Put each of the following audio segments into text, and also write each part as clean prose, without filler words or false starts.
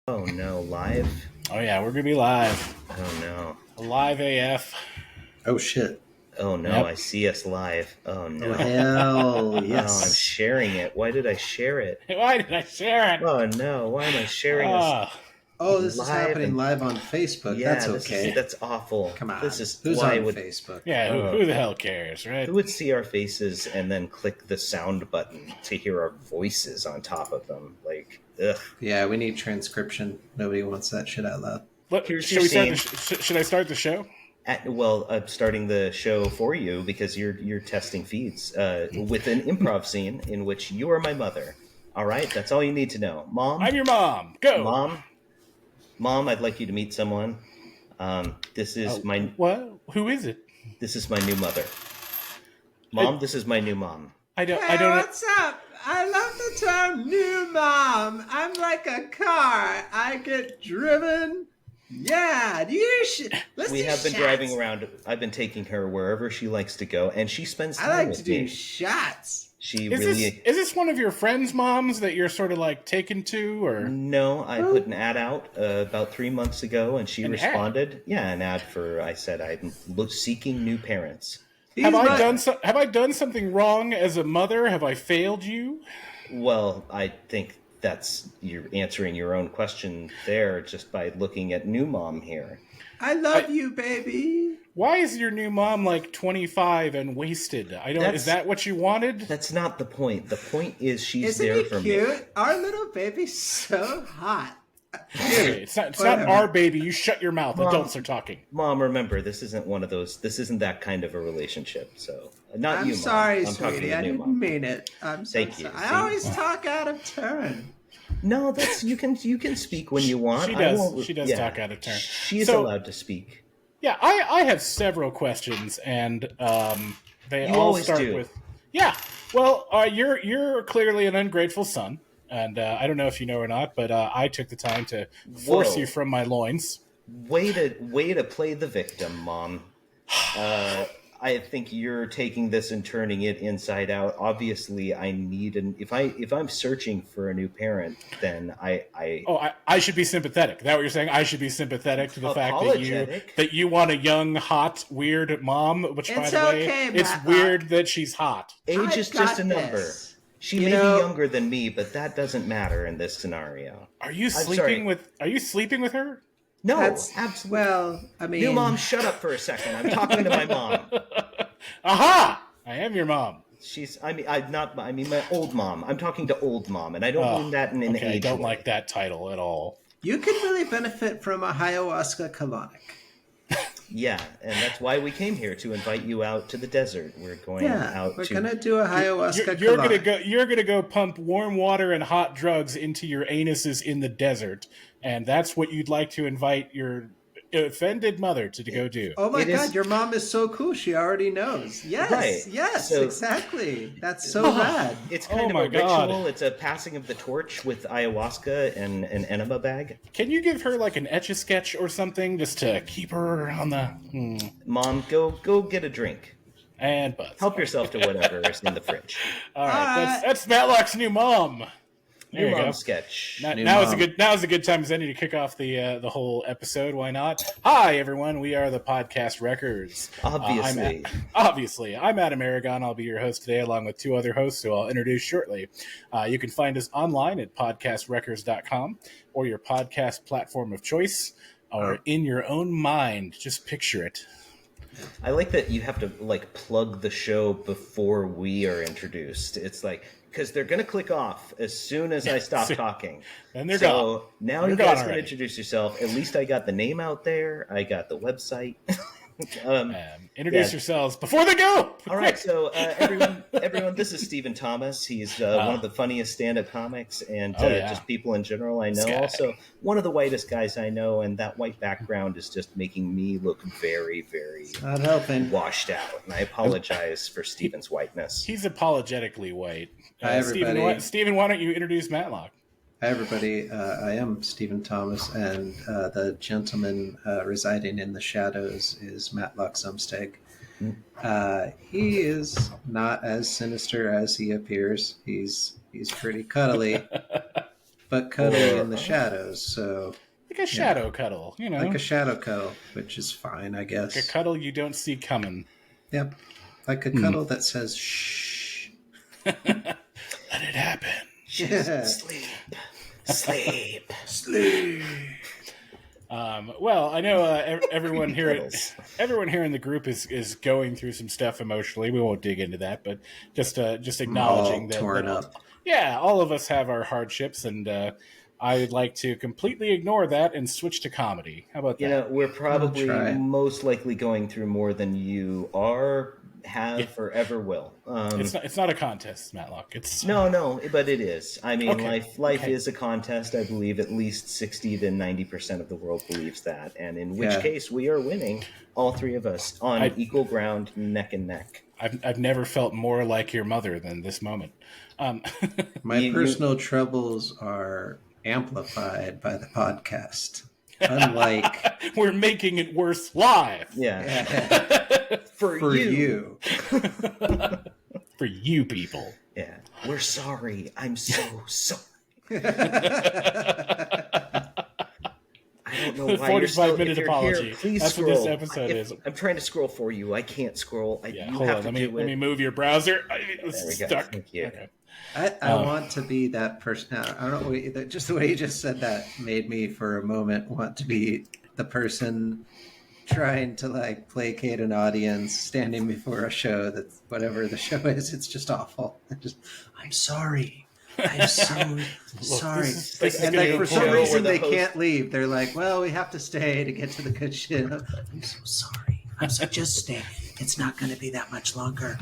Oh no, live? Oh yeah, we're gonna be live. Oh no. Live AF. Oh shit. Oh no, Yep. I see us live. Oh no. Oh hell yes. Oh, I'm sharing it. Why did I share it? Why did I share it? Oh no, why am I sharing this? Oh, this is live happening and- live on Facebook. Yeah, That's okay. That's awful. Come on. This is Who's why on would Facebook? Yeah, who the hell cares, right? who would see our faces and then click the sound button to hear our voices on top of them? Like, ugh. Yeah, we need transcription. Nobody wants that shit out loud. Look, Here's should your should I start the show? I'm starting the show for you because you're testing feeds with an improv scene in which you are my mother. All right, that's all you need to know, Mom. I'm your mom. Go, Mom. I'd like you to meet someone. This is my what? Who is it? This is my new mother. Mom, this is my new mom. I don't. What's up? I love the term new mom. I'm like a car. I get driven. Yeah, We have been driving around. I've been taking her wherever she likes to go, and she spends time I like with to do me. shots. Is this one of your friends' moms that you're sort of like taken to, or No, I put an ad out about 3 months ago, and she An responded. Yeah, an ad for. I said I'm seeking new parents. have I done something wrong as a mother? Have I failed you? Well, I think you're answering your own question there just by looking at new mom here. I love you, baby. Why is your new mom like 25 and wasted? Is that what you wanted? That's not the point. The point is she's Isn't there he for cute? me. Our little baby's so hot. Okay, it's not our baby. You shut your mouth. Mom. Adults are talking. Mom, remember, this isn't one of those. This isn't that kind of a relationship. So, not I'm you, Mom. sorry, I'm talking to sweetie. the I new didn't mom. mean it. I'm so Thank you. sorry. I always talk out of turn. No, that's you can speak when you want. She I does. won't- She does yeah, talk out of turn. She's So- allowed to speak. Yeah, I have several questions, and they You all always start do. with yeah. Well, you're clearly an ungrateful son, and I don't know if you know or not, but I took the time to force Whoa. you from my loins. Way to play the victim, Mom. I think you're taking this and turning it inside out. Obviously, I need if I'm searching for a new parent, then I should be sympathetic. Is that what you're saying? I should be sympathetic to the fact Apologetic. that you want a young, hot, weird mom. Which, by It's the way, okay, it's Matlock. weird that she's hot. age I've is just a got number. this. She You may know- be younger than me, but that doesn't matter in this scenario. Are you sorry. sleeping with her? No, That's absolutely. well. I mean, New mom, shut up for a second. I'm talking to my mom. Aha! I am your mom. I mean my old mom. I'm talking to old mom, and I don't mean that in an Okay, I age don't way. like that title at all. you could really benefit from a ayahuasca colonic. Yeah, and that's why we came here to invite you out to the desert. We're going Yeah, out we're to. gonna do a ayahuasca You're colonic. You're gonna go pump warm water and hot drugs into your anuses in the desert, and that's what you'd like to invite your offended mother to go do. Oh my It is- God, your mom is so cool. She already knows. Yes, Right. yes, So- exactly. That's so rad. It's kind of my a ritual. God. It's a passing of the torch with ayahuasca and an enema bag. Can you give her like an etch-a-sketch or something just to keep her on the Mom, go get a drink. and buzz? Help yourself to whatever is in the fridge. All right, that's Matlock's new mom. There New you mom go. sketch. Now New is mom. a good time as any to kick off the whole episode. Why not? Hi everyone, we are the Podcast Wreckers. Obviously. I'm Adam Aragon. I'll be your host today, along with two other hosts who I'll introduce shortly. You can find us online at podcastwreckers.com or your podcast platform of choice, or in your own mind. Just picture it. I like that you have to plug the show before we are introduced. It's like because they're going to click off as soon as I stop talking. And they're so gone. now They're you gone guys can already. introduce yourself. At least I got the name out there. I got the website. Introduce yourselves before they go. All right, so everyone, this is Stephen Thomas. He's one of the funniest stand-up comics and just people in general I know. This guy. Also, one of the whitest guys I know, and that white background is just making me look very, very Not helping. washed out. And I apologize for Stephen's whiteness. He's apologetically white. Hi, everybody. Stephen, why don't you introduce Matlock? Hi, everybody. I am Stephen Thomas, and the gentleman residing in the shadows is Matlock Sumsteg. He is not as sinister as he appears. He's pretty cuddly, but cuddly in the shadows. So Like a shadow cuddle, you know. like a shadow cuddle, which is fine, I guess. Like a cuddle you don't see coming. Yep, like a cuddle that says "shh." Let it happen. Yeah. Sleep. Well, I know everyone here in the group is going through some stuff emotionally. We won't dig into that, but just acknowledging All that torn up. Yeah, all of us have our hardships, and I would like to completely ignore that and switch to comedy. How about that? You know, we're probably try. most likely going through more than you have, or ever will. It's not a contest, Matlock. It's No, but it is. I mean, Okay. life Okay. is a contest. I believe at least 60 to 90% of the world believes that, and in which Yeah. case we are winning, all three of us on equal ground, neck and neck. I've never felt more like your mother than this moment. My You- personal troubles are amplified by the podcast. Unlike We're making it worse live Yeah, for you. for you people. Yeah, we're sorry. I'm so sorry. I don't know The why you're 45-minute if you're apology. Here, please That's what scroll. this episode is. I'm trying to scroll for you. I can't scroll. Yeah, You hold have on. to Let me do let me it. move your browser. This There we is go. stuck. Thank you. Okay. I want to be that person. Now, I don't know. Just the way you just said that made me, for a moment, want to be the person trying to like placate an audience, standing before a show that whatever the show is, it's just awful. I'm sorry. I'm so sorry. this is And gonna like go for some poorly. reason Where they the host- can't leave. They're like, well, we have to stay to get to the good shit. I'm so sorry. Just stay. It's not going to be that much longer.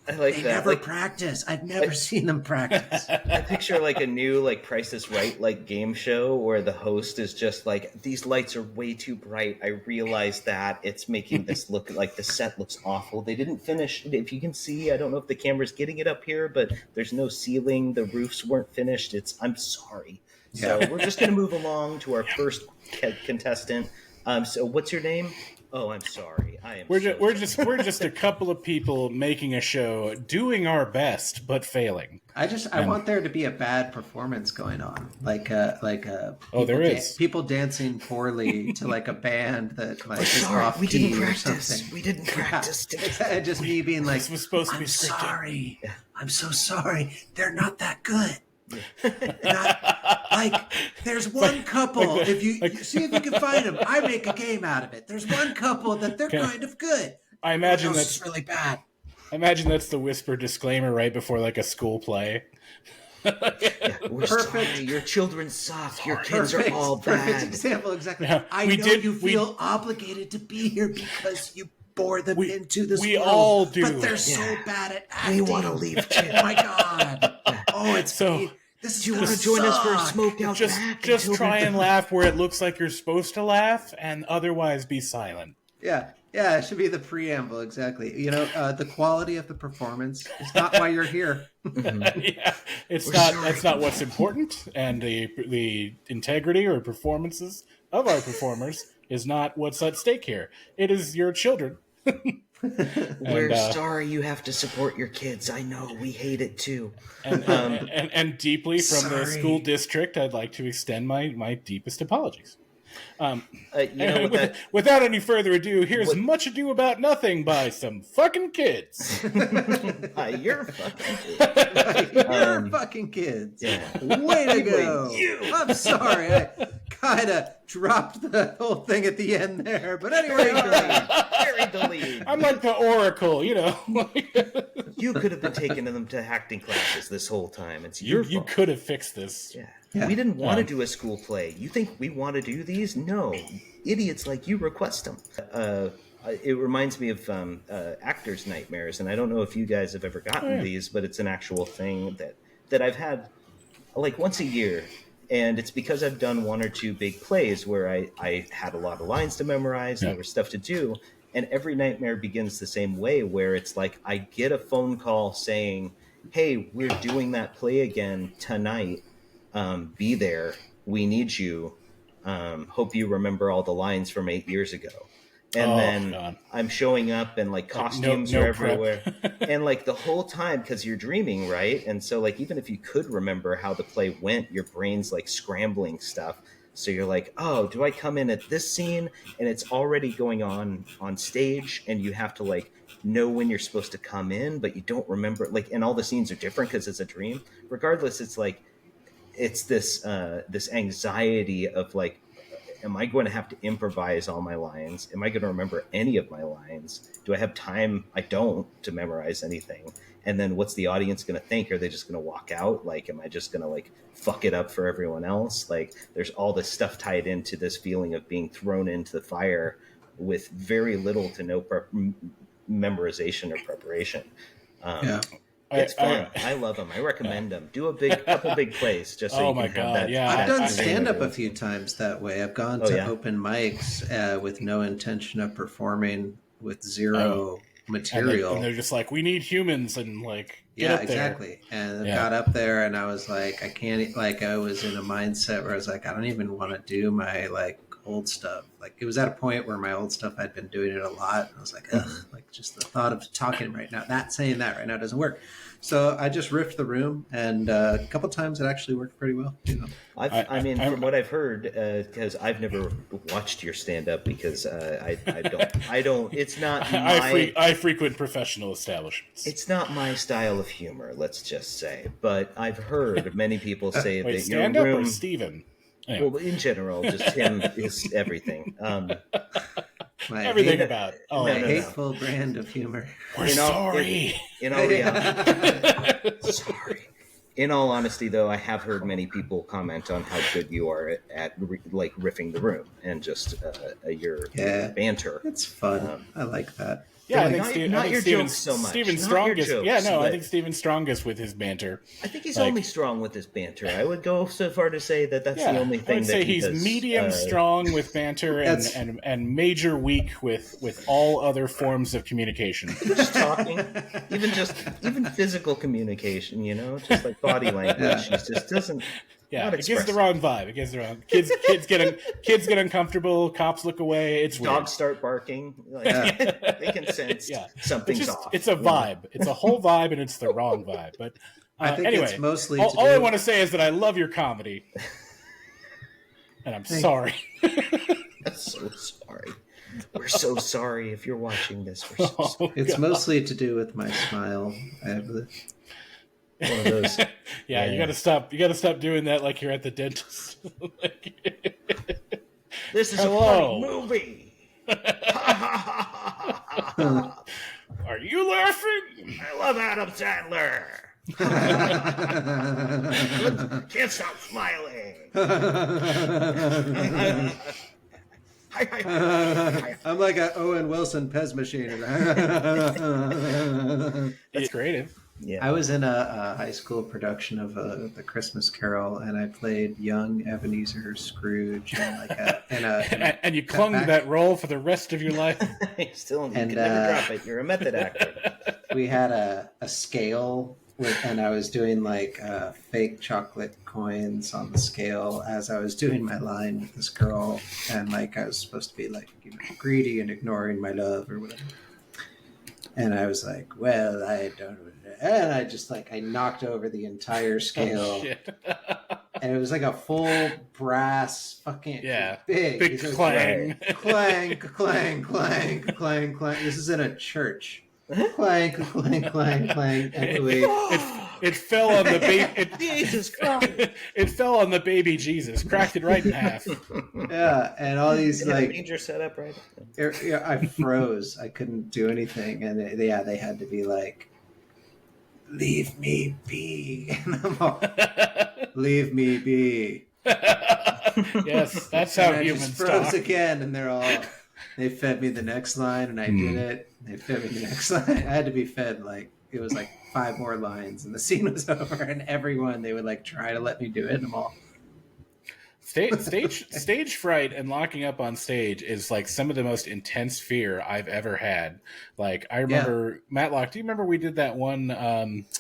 I like They that. never Like, practice. I've never seen them practice. I picture like a new like Price is Right like game show where the host is just like, these lights are way too bright. I realize that it's making this look like the set looks awful. They didn't finish. If you can see, I don't know if the camera's getting it up here, but there's no ceiling. The roofs weren't finished. I'm sorry. So Yeah. we're just gonna move along to our first contestant. So what's your name? Oh, I'm sorry. I am. We're so we're just a couple of people making a show, doing our best but failing. I want there to be a bad performance going on, like a Oh, there is. people dancing poorly to like a band that like is sorry. off We key didn't or practice. something. We didn't practice. It's just me being like, This was supposed to be I'm scripted. sorry. I'm so sorry. They're not that good. Not, like there's one couple. like the- if you see if you can find them, I make a game out of it. There's one couple that they're Okay. kind of good. I imagine Everyone else that's is really bad. that's the whisper disclaimer right before like a school play. Yeah, we're Perfect. sorry. Your children suck. Your kids are all Perfect bad. example, exactly. Yeah, I we know did- you we- feel obligated to be here because you bore them We- into this we world, all do. but they're so Yeah. bad at We acting. want to leave, Chip. Oh my god! Oh, it's So- this is Do you gonna want to join us for a suck. smoke out Just back? just until try we're and done? laugh where it looks like you're supposed to laugh, and otherwise be silent. Yeah, it should be the preamble exactly. You know, the quality of the performance is not why you're here. Yeah, it's We're not. sorry. That's not what's important, and the integrity or performances of our performers is not what's at stake here. It is your children. We're And, sorry you have to support your kids. I know we hate it too. And deeply from the Sorry. school district, I'd like to extend my deepest apologies. You know what that, Without any further ado, here's What- Much Ado About Nothing by some fucking kids. you're fucking. You're fucking kids. Yeah. Way to go. you. I'm sorry. I kind of dropped the whole thing at the end there. But anyway, all right. Buried the lead. I'm like the Oracle, you know. You could have been taking them to acting classes this whole time. It's your you fault. could have fixed this. Yeah. Yeah. We didn't want to do a school play. You think we want to do these? No. Idiots like you request them. It reminds me of actors' nightmares, and I don't know if you guys have ever gotten these, but it's an actual thing that I've had like once a year. And it's because I've done one or two big plays where I had a lot of lines to memorize and there was stuff to do. And every nightmare begins the same way, where it's like I get a phone call saying, hey, we're doing that play again tonight. Be there. We need you. Hope you remember all the lines from 8 years ago. And then God. I'm showing up and like costumes no are prep. everywhere. And like the whole time, because you're dreaming, right? And so like even if you could remember how the play went, your brain's like scrambling stuff. So you're like, oh, do I come in at this scene? And it's already going on stage, and you have to like know when you're supposed to come in, but you don't remember. Like, and all the scenes are different because it's a dream. Regardless, it's like it's this anxiety of like, am I going to have to improvise all my lines? Am I going to remember any of my lines? Do I have time? I don't, to memorize anything. And then what's the audience going to think? Are they just going to walk out? Like, am I just going to like fuck it up for everyone else? Like, there's all this stuff tied into this feeling of being thrown into the fire with very little to no memorization or preparation. Yeah. It's fun. I love them. I recommend them. Do a couple big plays just so Oh you my can God, have that. yeah. I've done that stand up a feeling. few times that way. I've gone Oh, to yeah? open mics with no intention of performing with zero material. And they're just like, we need humans, and like, get Yeah, up there. exactly. And I Yeah. got up there and I was like, I can't, like, I was in a mindset where I was like, I don't even want to do my like old stuff. Like, it was at a point where my old stuff, I'd been doing it a lot. And I was like, ugh, like just the thought of talking right now, saying that right now doesn't work. So I just riffed the room, and a couple times it actually worked pretty well. You know, I mean, from what I've heard, because I've never watched your stand up because I don't. It's not my. I frequent professional establishments. It's not my style of humor. Let's just say, but I've heard many people say Wait, that your stand up room. or Steven? Anyway. Well, in general, just him is everything. my Everything hate- about. my Oh, no. hateful brand of humor. we're in all- sorry. In all reality, sorry. In all honesty, though, I have heard many people comment on how good you are at like riffing the room and just your banter. It's fun. I like that. Yeah, Not- I think not your Steven, jokes so much. Steven Not strongest. your jokes, Yeah, no, I but- think Steven's strongest with his banter. I think he's Like- only strong with his banter. I would go so far to say that that's Yeah, the only thing I would that say he he's does, medium strong with banter That's- and major weak with all other forms of communication. just talking, even physical communication. You know, just like body language. He just doesn't. Yeah, not it gives the expressive. wrong vibe. It gives the wrong kids get uncomfortable. Cops look away. It's weird. Dogs start barking. Like, they can sense Yeah. something's It's just off. it's a vibe. It's a whole vibe, and it's the wrong vibe. But I think anyway, it's mostly all, to all I do- want to say is that I love your comedy, and I'm sorry. I'm so sorry. We're so sorry if you're watching this. We're so sorry. Oh, It's God. mostly to do with my smile. I have the One of those. Yeah, you gotta stop. You gotta stop doing that like you're at the dentist. This is Hello. a funny movie. Are you laughing? I love Adam Sandler. Can't stop smiling. I'm like a Owen Wilson Pez machine. It's creative. Yeah. I was in a high school production of the Christmas Carol, and I played young Ebenezer Scrooge, And you clung to that role for the rest of your life. You And, can never drop it. You're a method actor. we had a scale and I was doing like fake chocolate coins on the scale as I was doing my line with this girl, and like I was supposed to be like, you know, greedy and ignoring my love or whatever. And I was like, well, I don't, and I just like I knocked over the entire scale, Oh, shit. and it was like a full brass fucking big Big it was clang. clang, clang, clang, clang, clang. This is in a church. Clang, clang, clang, clang. And we, It fell on the baby. Jesus Christ. It fell on the baby Jesus, cracked it right in half. yeah, and all these Like, like, major setup, right? I froze. I couldn't do anything, and they had to be like, "Leave me be," and I'm all, "Leave me be." Yes, that's how And I humans just froze talk. again, and they're all. They fed me the next line, and I did it. They fed me the next line. I had to be fed like it was like 5 more lines, and the scene was over. And everyone they would like try to let me do it, and I'm all Stage fright and locking up on stage is like some of the most intense fear I've ever had. Like I remember Matlock. Do you remember we did that one?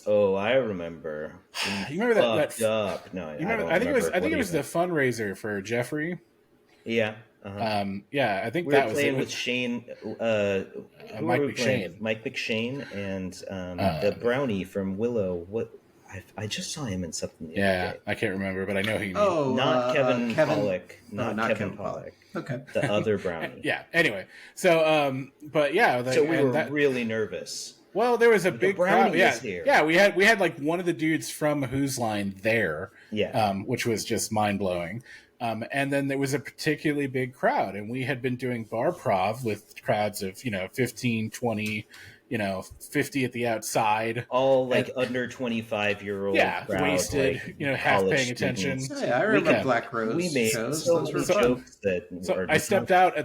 Oh, I remember. You remember that? Fucked up. No, You remember? I I don't think it was the remember. fundraiser for Jeffrey. Yeah. Uh-huh. Yeah, I think We that were was playing it. with Shane, who Mike were we playing McShane. with? Mike McShane and the brownie from Willow. What? I just saw him in something the other Yeah, day. I can't remember, but I know who you mean. Oh, Not Kevin Kevin Pollak. Not not Kevin Kevin Pollak. Pollak. Okay. The other brownie. Yeah. Anyway, so but yeah, So we were really nervous. well, there was a The big brownie crowd. Yeah, is here. yeah. We had like one of the dudes from Who's Line there. Yeah. Which was just mind blowing. And then there was a particularly big crowd, and we had been doing bar prov with crowds of 15, 20, 50 at the outside. All like under 25-year-old Yeah, crowd, wasted, like, half college paying attention. students. Oh, yeah, I remember can- Black Rose We made shows. so Those were many fun. jokes that So were I stepped out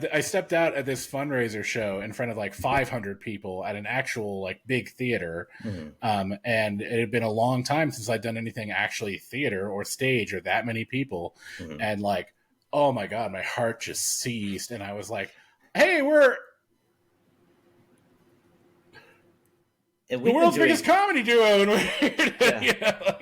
at this fundraiser show in front of like 500 people at an actual like big theater, Mhm. and it had been a long time since I'd done anything actually theater or stage or that many people, Mhm. and like, oh my god, my heart just seized, and I was like, "Hey, And the we've world's been doing, biggest comedy duo," and we're here to, Yeah.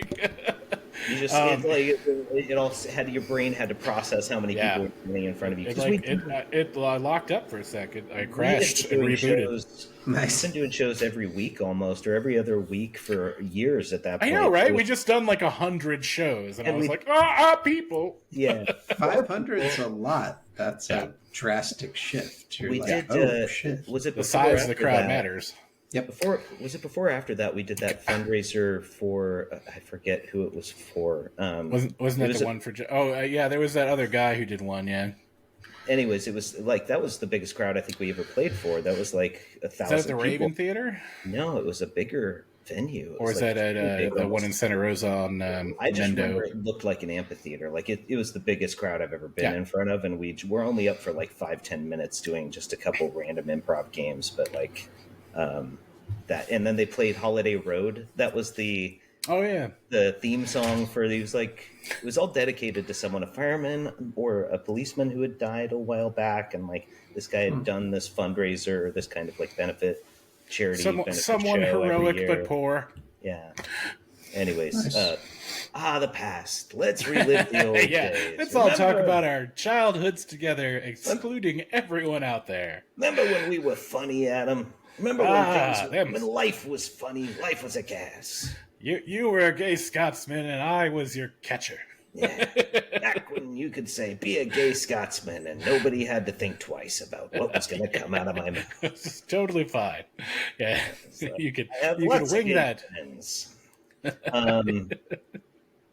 You just it all had your brain had to process how many Yeah. people were standing in front of you it, because like, it locked up for a second. I crashed and doing rebooted. shows. Nice. We've been doing shows every week almost, or every other week for years at that I point. know, right? It We was- just done like 100 shows, and I And was we- like, people. yeah. 500's a lot. That's Yeah. a drastic shift. You're We like, did. oh shit. Was it The before size or of the after crowd that? matters. Yep. Was it before or after that we did that fundraiser for I forget who it was for. Wasn't it that was the one for? Yeah, there was that other guy who did one. Yeah, Anyways, it was like that was the biggest crowd I think we ever played for. That was like 1,000 is that at the people. Raven Theater, No, it was a bigger venue. It or was is like that at big the one almost. in Santa Rosa on I just Mendo? remember it looked like an amphitheater. Like it was the biggest crowd I've ever been Yeah. in front of, and we're only up for like 5-10 minutes doing just a couple random improv games, but like that. And then they played Holiday Road. That was the Oh yeah, theme song for these. Like it was all dedicated to someone, a fireman or a policeman who had died a while back, and like this guy had done this fundraiser, this kind of like benefit charity, benefit someone show every heroic year. but poor. Yeah. Anyways, Nice. the past. Let's relive the old Yeah, days. let's all talk Remember- about our childhoods together, excluding everyone out there. Remember when we were funny, Adam? Remember when them. when life was funny? Life was a gas. You were a gay Scotsman, and I was your catcher. Yeah. Back when you could say, be a gay Scotsman, and nobody had to think twice about what was going to come out of my mouth. It's totally fine. Yeah, you could I have you lots could of wing gay that. friends.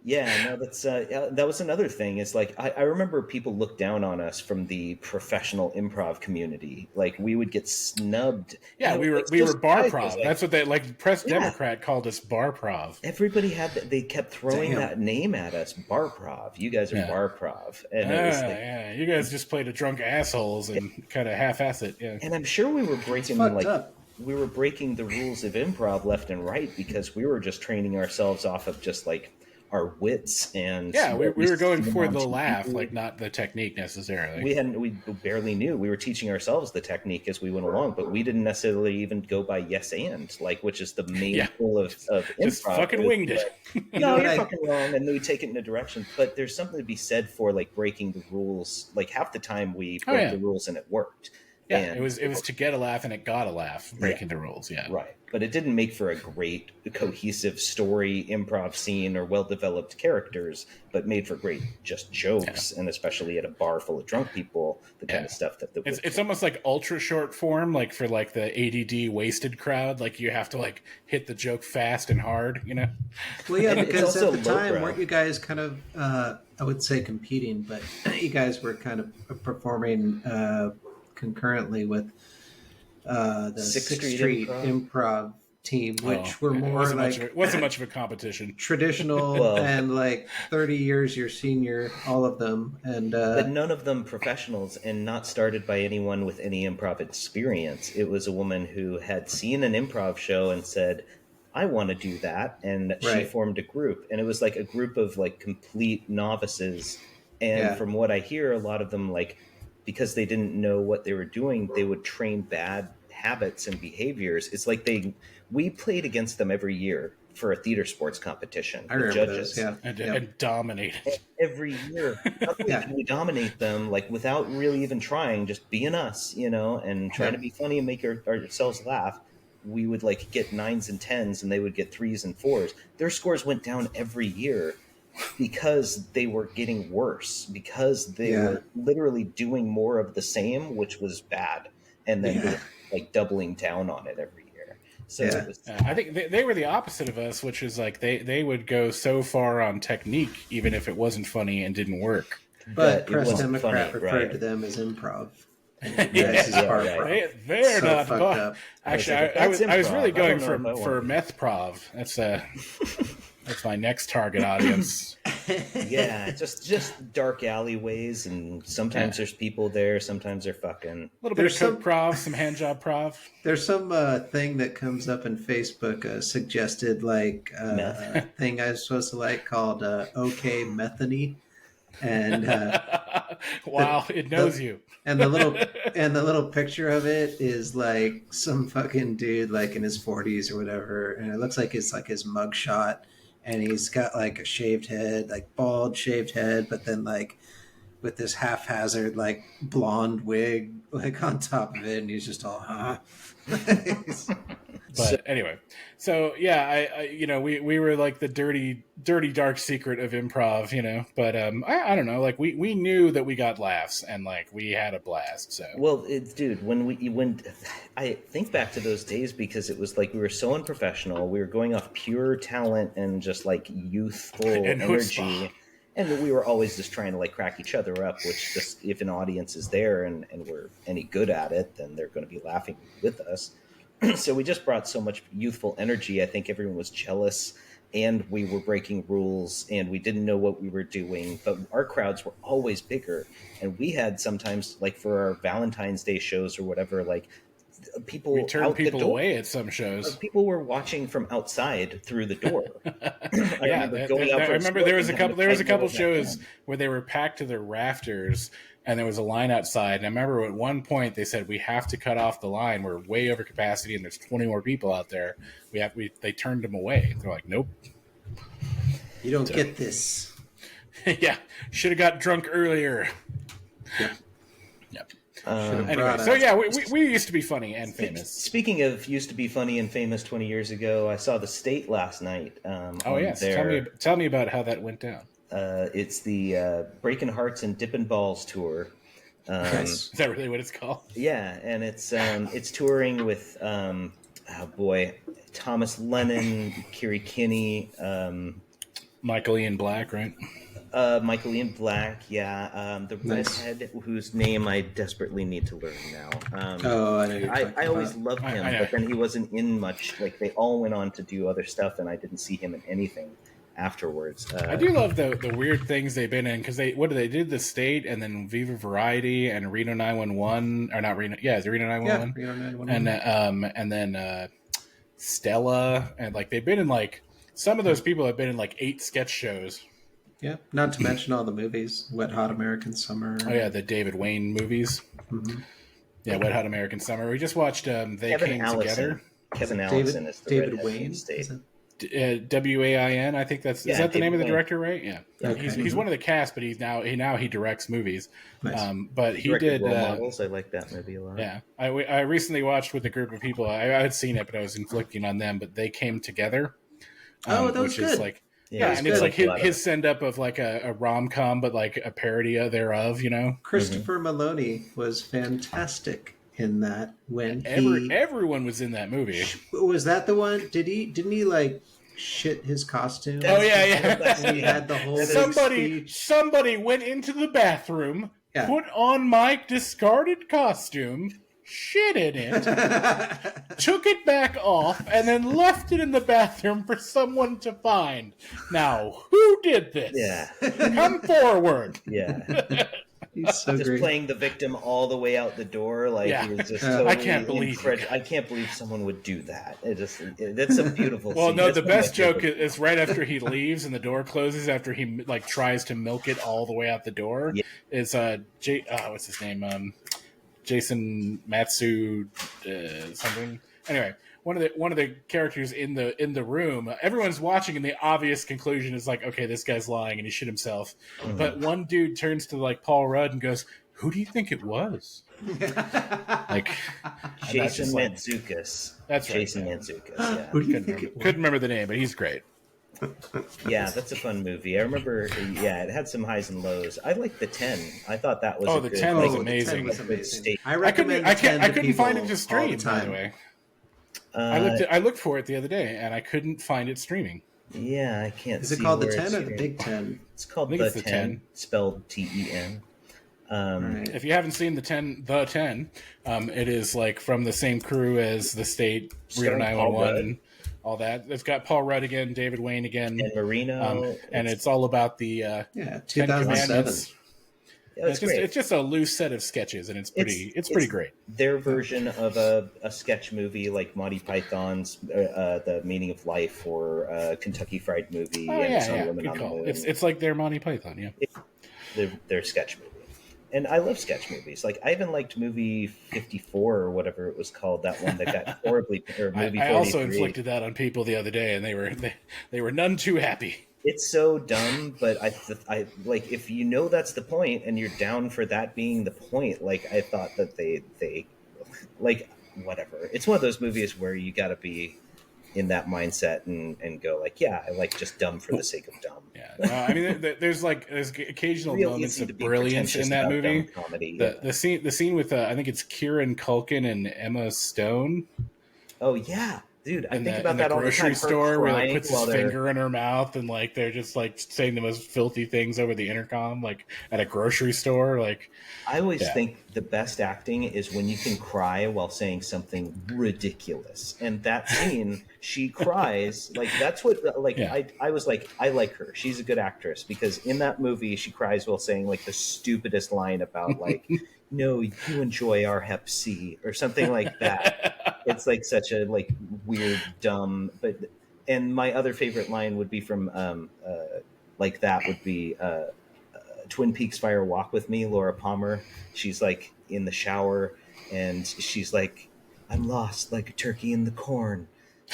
Yeah, no, that's that was another thing. Is like I remember people looked down on us from the professional improv community. Like we would get snubbed. Yeah, You know, it's we were just bar guys, prov. like, That's what they like. Press Yeah. Democrat called us bar prov. everybody had that. They kept throwing Damn. that name at us, bar prov. You guys are Yeah. bar prov, and it was like, Yeah, you guys just played a drunk assholes and kind of half-ass it. Yeah, and I'm sure we were breaking fucked like up. we were breaking the rules of improv left and right because we were just training ourselves off of just like our wits and yeah, we were going for the laugh. laugh, like not the technique necessarily. We barely knew. We were teaching ourselves the technique as we went along, but we didn't necessarily even go by yes and, like, which is the main Yeah. goal of improv. Just fucking is, winged it. like, know no, what you're I- fucking wrong, and then we take it in a direction. But there's something to be said for like breaking the rules. Like half the time we broke yeah. the rules and it worked. Yeah, And- it was to get a laugh and it got a laugh, breaking the rules. Yeah, right. But it didn't make for a great cohesive story, improv scene, or well-developed characters, but made for great just jokes, and especially at a bar full of drunk people, the kind Yeah. of stuff that It's almost like ultra short form, like for like the ADD wasted crowd. Like you have to like hit the joke fast and hard, you know? Well, yeah, And it's because also at the time, lowbrow. weren't you guys kind of, I would say competing, but you guys were kind of performing concurrently with the Sixth Sixth Street Street Improv team, which Oh, were yeah, more wasn't much of a competition. traditional Well- and like 30 years your senior, all of them. And but none of them professionals and not started by anyone with any improv experience. It was a woman who had seen an improv show and said, I want to do that. And she Right. formed a group. And it was like a group of like complete novices And from what I hear, a lot of them, like, because they didn't know what they were doing, they would train bad habits and behaviors. It's like we played against them every year for a theater sports competition. I remember those, yeah. And dominated. Every year. We dominate them, like, without really even trying, just being us, and trying to be funny and make ourselves laugh. We would, like, get 9s and 10s, and they would get 3s and 4s. Their scores went down every year because they were getting worse, because they were literally doing more of the same, which was bad, and then they were, like, doubling down on it every year. So it was, I think they were the opposite of us, which is like they would go so far on technique, even if it wasn't funny and didn't work. But Press Democrat referred to them as improv. They're so not. fucked up. Actually, I was really going for meth prov. That's my next target audience. Yeah, just dark alleyways, and sometimes there's people there, sometimes they're fucking. A little bit of coke prov, some hand job prov. There's some thing that comes up in Facebook, suggested like thing I was supposed to like called OK Methany, and wow, it knows you. And the little picture of it is like some fucking dude like in his 40s or whatever, and it looks like it's like his mugshot. And he's got like a shaved head, like bald shaved head, but then like with this haphazard like blonde wig like on top of it, and he's just all But anyway, so yeah, I we were like the dirty dark secret of improv, but I don't know, like we knew that we got laughs and like we had a blast. So well, dude, when I think back to those days, because it was like we were so unprofessional, we were going off pure talent and just like youthful energy. And we were always just trying to like crack each other up, which just, if an audience is there and we're any good at it, then they're going to be laughing with us. So we just brought so much youthful energy. I think everyone was jealous, and we were breaking rules, and we didn't know what we were doing. But our crowds were always bigger, and we had sometimes, like for our Valentine's Day shows or whatever, like we turned people away at some shows. People were watching from outside through the door. I remember there was a couple shows where they were packed to their rafters, and there was a line outside. And I remember at one point they said, "We have to cut off the line. We're way over capacity, and there's 20 more people out there. They turned them away. They're like, nope, you don't get this." Yeah, should have got drunk earlier. Yep. Anyway, so yeah, we used to be funny and famous. Speaking of used to be funny and famous 20 years ago, I saw The State last night. Tell me about how that went down. It's the Breaking Hearts and Dippin' Balls tour. Is that really what it's called? Yeah, and it's touring with Thomas Lennon, Kiri Kinney, Michael Ian Black, right? Michael Ian Black, yeah. The redhead, whose name I desperately need to learn now. I always loved him, but then he wasn't in much. Like, they all went on to do other stuff, and I didn't see him in anything afterwards. I do love the weird things they've been in, because they did The State, and then Viva Variety, and Reno 911, or not Reno, yeah, it's Reno 911, Reno 911, and then Stella, and like they've been in like some of those people have been in like 8 sketch shows. Yeah, not to mention all the movies, Wet Hot American Summer. Oh yeah, the David Wayne movies. Mm-hmm. Yeah, Wet Hot American Summer. We just watched They Came Together. Kevin Allison is the David Wayne. WAIN, I think is that the name of the director, right? Yeah, okay. He's one of the cast, but he directs movies. Nice. But he did Role Models. I like that movie a lot. Yeah, I recently watched with a group of people. I had seen it, but I was inflicting on them. But They Came Together. That was which good. Is like and it's like his send up of like a rom com, but like a parody thereof. Christopher Maloney was fantastic in that. When everyone was in that movie. Was that the one? Didn't he like shit his costume? Oh yeah. And he had the whole somebody went into the bathroom, put on my discarded costume, shit in it, took it back off, and then left it in the bathroom for someone to find. Now, who did this? Yeah. Come forward. Yeah. He's so just great. playing the victim all the way out the door. Like Yeah. he was just I totally can't believe I can't believe someone would do that. That's a beautiful Well, scene. no, That's the one of my best joke favorite- is right after he leaves and the door closes. After he like tries to milk it all the way out the door, Yeah. is what's his name? Jason Matsu something. Anyway, one of the characters in the room. Everyone's watching, and the obvious conclusion is like, okay, this guy's lying and he shit himself. Mhm. But one dude turns to like Paul Rudd and goes, "Who do you think it was?" Like Jason just like- Mantzoukas. That's right. Jason Mantzoukas. Yeah. Who do you Couldn't think remember, it was? couldn't remember the name, but he's great. Yeah, that's a fun movie. I remember. Yeah, it had some highs and lows. I liked the 10. I thought that was. Oh, a the good, 10 like, was The 10 amazing. was Good amazing. state. I recommend I 10 to couldn't find it people to all stream, the by the time. way. I looked for it the other day and I couldn't find it streaming. Yeah, I can't. Is it see called the where 10 it's or the streamed. Big 10? It's called I think the it's the 10, 10. spelled TEN. Right. If you haven't seen the 10, it is like from the same crew as the State, Reno Starring Paul 911, Rudd. and all that. It's got Paul Rudd again, David Wayne again, And Marino. and it's all about the Yeah, 10 2007. Commandments. yeah, it's great. It's just a loose set of sketches, and it's pretty great. Their version of a sketch movie like Monty Python's The Meaning of Life or Kentucky Fried Movie Oh and Some yeah, Women good on the call. Moon. It's like their Monty Python, yeah. Their sketch movie. And I love sketch movies. Like I even liked movie 54 or whatever it was called. That one that got horribly. Or movie I also 43. inflicted that on people the other day, and they were none too happy. It's so dumb, but I like if you know that's the point and you're down for that being the point. Like I thought that they like whatever. It's one of those movies where you got to be in that mindset and go like, yeah, I like just dumb for the sake of dumb. Yeah, I mean, there's occasional Real moments easy of to be brilliance pretentious in that about movie. dumb comedy. The scene with I think it's Kieran Culkin and Emma Stone Oh yeah, dude, I in think the, about in the that all the grocery time. Her store where he crying puts his while they're- finger in her mouth and like they're just like saying the most filthy things over the intercom, like at a grocery store. Like I always Yeah. think the best acting is when you can cry while saying something ridiculous. And that scene, she cries. Like that's what. Like Yeah. I was like, I like her. She's a good actress because in that movie, she cries while saying like the stupidest line about like, "No, you enjoy our Hep C" or something like that. It's like such a like weird, dumb. But and my other favorite line would be from like that would be. Twin Peaks Fire Walk with Me, Laura Palmer. She's like in the shower and she's like, I'm lost like a turkey in the corn.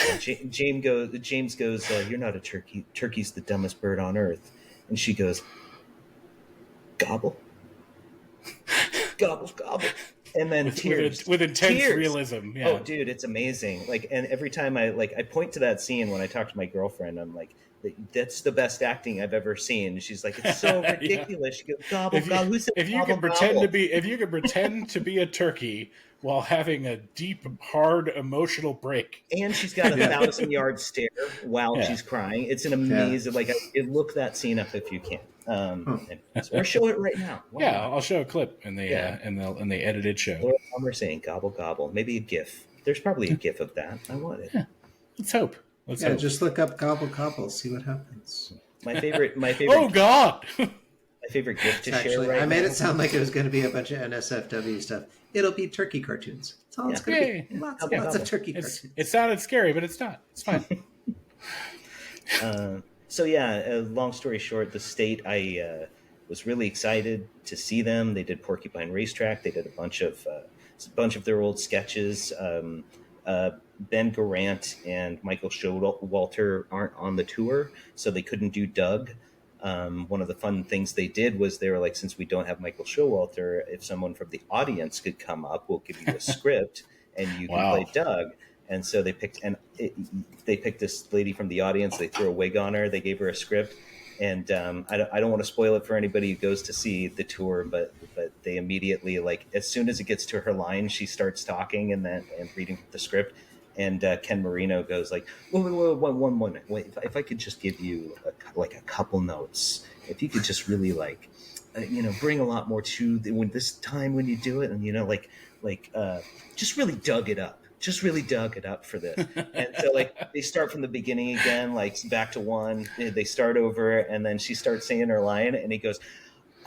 And James goes, you're not a turkey. Turkey's the dumbest bird on earth. And she goes, gobble. Gobble, gobble. And then tears. with intense Tears. realism. Yeah. Oh, dude, it's amazing. Like, and every time I point to that scene when I talk to my girlfriend, I'm like, that's the best acting I've ever seen. And she's like, it's so Yeah. ridiculous. She goes, gobble, If you, gobble. Who said if you gobble, can pretend gobble? to be a turkey while having a deep, hard emotional break. And she's got a 1,000-yard stare while Yeah. she's crying. It's an amazing. Like, look that scene up if you can, or show it right now. Why Yeah, not? I'll show a clip in the Yeah. in the edited show. Laura Palmer saying gobble, gobble. Maybe a GIF. There's probably a GIF of that. I want it. Let's hope. Let's Yeah, hope. just look up gobble gobble, see what happens. My favorite. Oh God! My favorite gift to share Actually, right I made now. it sound like it was going to be a bunch of NSFW stuff. It'll be turkey cartoons. That's all it's going to Yay. be. Lots Gobble, of gobble. turkey It's, cartoons. it sounded scary, but it's not. It's fine. So yeah, long story short, the state I was really excited to see them. They did Porcupine Racetrack. They did a bunch of their old sketches. Ben Garant and Michael Showalter aren't on the tour, so they couldn't do Doug. One of the fun things they did was they were like, since we don't have Michael Showalter, if someone from the audience could come up, we'll give you a script and you can Wow. play Doug. And so they picked this lady from the audience. They threw a wig on her. They gave her a script. And I don't want to spoil it for anybody who goes to see the tour, but they immediately, like, as soon as it gets to her line, she starts talking and reading the script. And Ken Marino goes like, wait, if I could just give you a couple notes, if you could just really like, bring a lot more to when you do it, and just really dug it up. Just really dug it up for this. And so like they start from the beginning again, like back to one, they start over, and then she starts saying her line and he goes,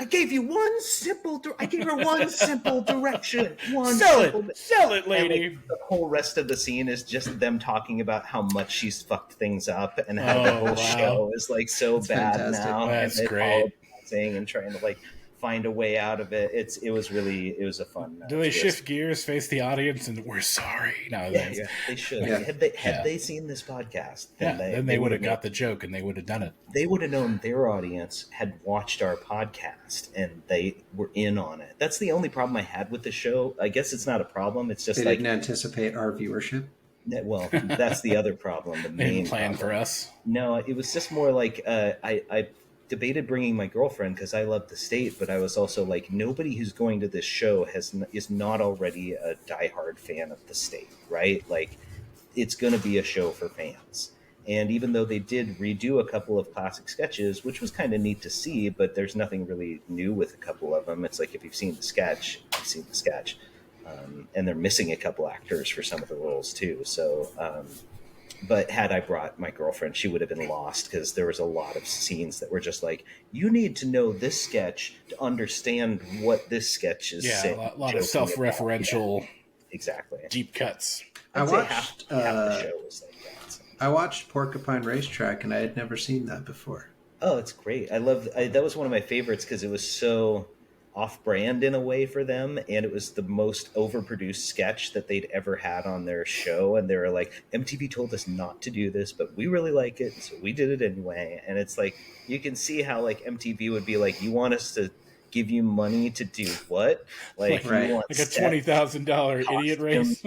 I gave you one simple. I gave her one simple direction. Sell it, lady. And, like, the whole rest of the scene is just them talking about how much she's fucked things up and how the whole show is like so That's bad fantastic. now. That's and great. And trying to like find a way out of it. It was a fun. Do they shift gears, face the audience, and we're sorry? No, Yeah, they should. Yeah. Had they seen this podcast, then they would have got the joke and they would have done it. They would have known their audience had watched our podcast and they were in on it. That's the only problem I had with the show. I guess it's not a problem. It's just They like didn't anticipate our viewership. well, that's the other problem. The They main didn't plan problem. for us. No, it was just more like I debated bringing my girlfriend because I love the state, but I was also like, nobody who's going to this show is not already a diehard fan of the state, right? Like, it's going to be a show for fans. And even though they did redo a couple of classic sketches, which was kind of neat to see, but there's nothing really new with a couple of them. It's like if you've seen the sketch, you've seen the sketch. And they're missing a couple actors for some of the roles too. So, but had I brought my girlfriend, she would have been lost because there was a lot of scenes that were just like, you need to know this sketch to understand what this sketch is saying. Yeah, a lot of self-referential, exactly, deep cuts. I I'd say watched. half the show was like that. So. I watched Porcupine Racetrack, and I had never seen that before. Oh, it's great. That was one of my favorites because it was so off-brand in a way for them, and it was the most overproduced sketch that they'd ever had on their show. And they were like, MTV told us not to do this, but we really like it, so we did it anyway. And it's like, you can see how like MTV would be like, you want us to give you money to do what? Like, Right. you want Like a $20,000 idiot race.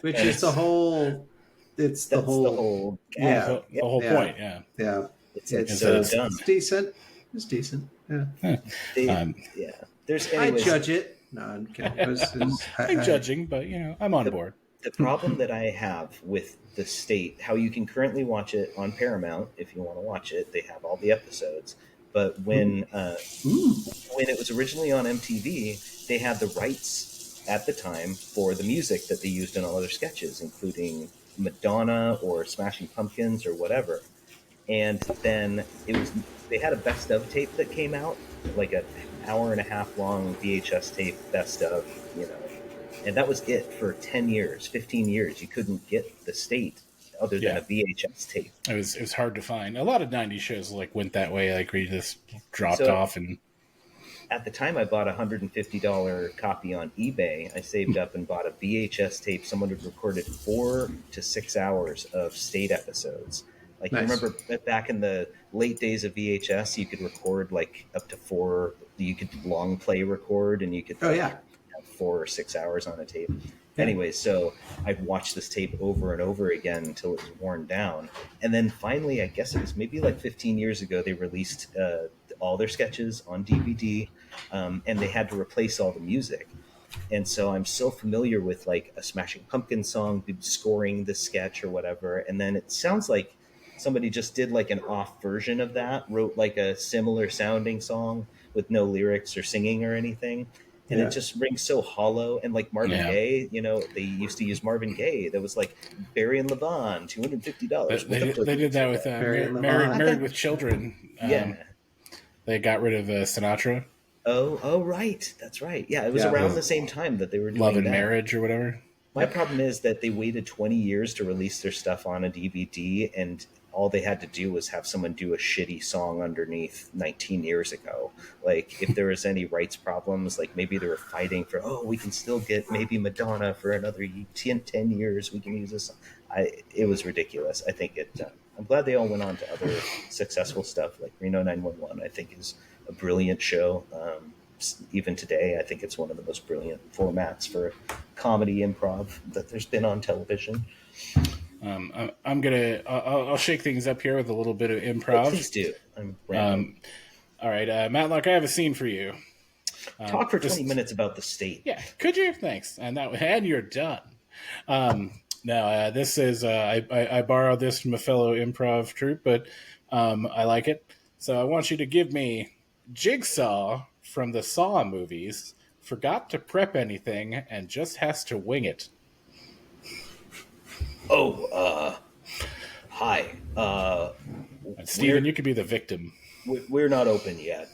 Which is the whole. It's the That's whole. the whole Yeah. The whole Yeah. point, yeah. Yeah. It's so dumb. It's decent. It's decent. Yeah. Yeah. There's I anyways, judge it. No, I'm kidding. I'm judging, but I'm on board. the problem that I have with the state, how you can currently watch it on Paramount if you want to watch it, they have all the episodes. But when it was originally on MTV, they had the rights at the time for the music that they used in all other sketches, including Madonna or Smashing Pumpkins or whatever. And then they had a best of tape that came out, like an hour and a half long VHS tape best of, and that was it for 10 years, 15 years. You couldn't get the state other than a VHS tape. It was hard to find. A lot of 90s shows like went that way, like we just dropped off. And at the time I bought a $150 copy on eBay. I saved up and bought a VHS tape. Someone had recorded 4 to 6 hours of state episodes. Like, nice. You remember back in the late days of VHS, you could record like up to 4. You could long play record, and you could have 4 or 6 hours on a tape. Yeah. Anyway, so I'd watched this tape over and over again until it was worn down. And then finally, I guess it was maybe like 15 years ago, they released all their sketches on DVD, and they had to replace all the music. And so I'm so familiar with like a Smashing Pumpkins song, scoring the sketch or whatever. And then it sounds like somebody just did like an off version of that, wrote like a similar sounding song with no lyrics or singing or anything. And it just rings so hollow. And like Marvin Gaye, they used to use Marvin Gaye. That was like Barry and Levon, $250. They did that with Married with Children. They got rid of Sinatra. Oh, right. That's right. Yeah, it was around the same time that they were doing Love and that. Marriage or whatever. My problem is that they waited 20 years to release their stuff on a DVD, and all they had to do was have someone do a shitty song underneath 19 years ago. Like, if there was any rights problems, like maybe they were fighting for, we can still get maybe Madonna for another 10 years. We can use this. It was ridiculous. I think I'm glad they all went on to other successful stuff, like Reno 911, I think is a brilliant show. Even today, I think it's one of the most brilliant formats for comedy improv that there's been on television. I'll shake things up here with a little bit of improv. Please do. All right, Matlock, I have a scene for you. Talk for 20 minutes about the state. Yeah, could you? Thanks. And you're done. This is I borrowed this from a fellow improv troupe, but I like it. So I want you to give me Jigsaw from the Saw movies. Forgot to prep anything and just has to wing it. Hi. Steven, you could be the victim. We're not open yet.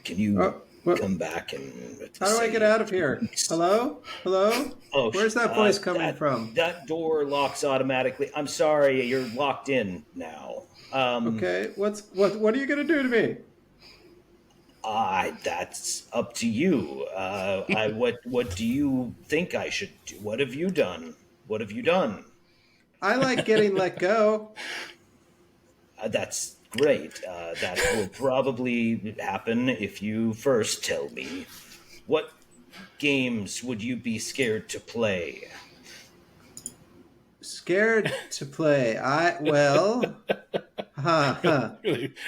Can you what? come back and How do I get out of here? Hello? Hello? Oh, Where's that voice coming from? That door locks automatically. I'm sorry, you're locked in now. Okay, what are you gonna do to me? That's up to you. What do you think I should do? What have you done? What have you done? I like getting let go. That's great. That will probably happen if you first tell me. What games would you be scared to play? Scared to play.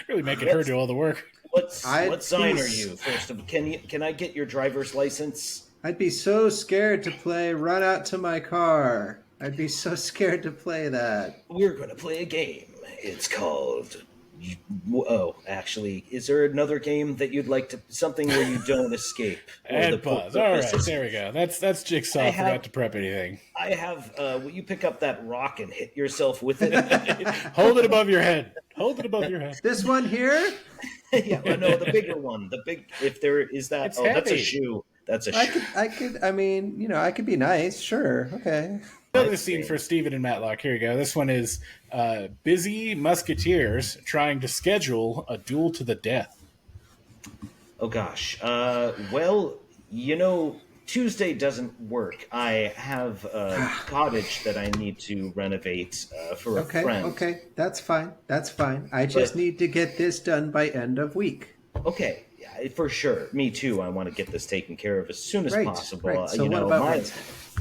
Really making her do all the work. What I'd sign be are you? First of can I get your driver's license? I'd be so scared to play Run Out to My Car. I'd be so scared to play that. We're going to play a game. It's called. Oh, actually, is there another game that you'd like to? Something where you don't escape? And buzz. All right, there we go. That's Jigsaw. Forgot to prep anything. I have. Will you pick up that rock and hit yourself with it? Hold it above your head. Hold it above your head. This one here? Yeah, no, the bigger one. The big. If there is that. It's That's a heavy. shoe. That's a shoe. I could. I mean, I could be nice. Sure. Okay. Another scene for Steven and Matlock. Here you go. This one is busy musketeers trying to schedule a duel to the death. Oh gosh. Well, Tuesday doesn't work. I have a cottage that I need to renovate for a friend. Okay. That's fine. I just need to get this done by end of week. Okay. Yeah, for sure. Me too. I want to get this taken care of as soon as possible. Right. So what about Wednesday?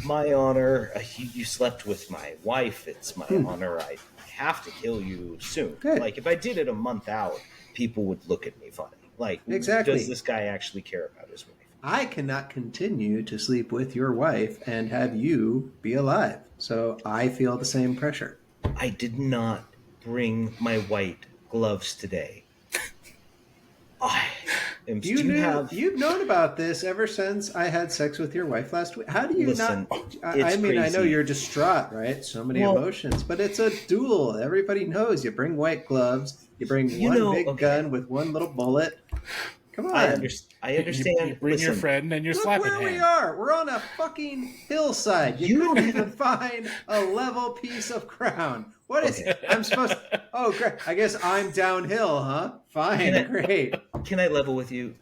My honor, you slept with my wife. It's my honor. I have to kill you soon. Good. Like, if I did it a month out, people would look at me funny. Like, exactly. Does this guy actually care about his wife? I cannot continue to sleep with your wife and have you be alive. So I feel the same pressure. I did not bring my white gloves today. You've known about this ever since I had sex with your wife last week. How do you not? I mean, crazy. I know you're distraught, right? So many emotions, but it's a duel. Everybody knows you bring white gloves. You bring one big gun with one little bullet. Come on. I understand. You bring your friend and your slapping hand. Look where we are. We're on a fucking hillside. You couldn't even find a level piece of ground. What is it? I'm supposed to... Oh, great. I guess I'm downhill, huh? Fine. Great. Can I level with you?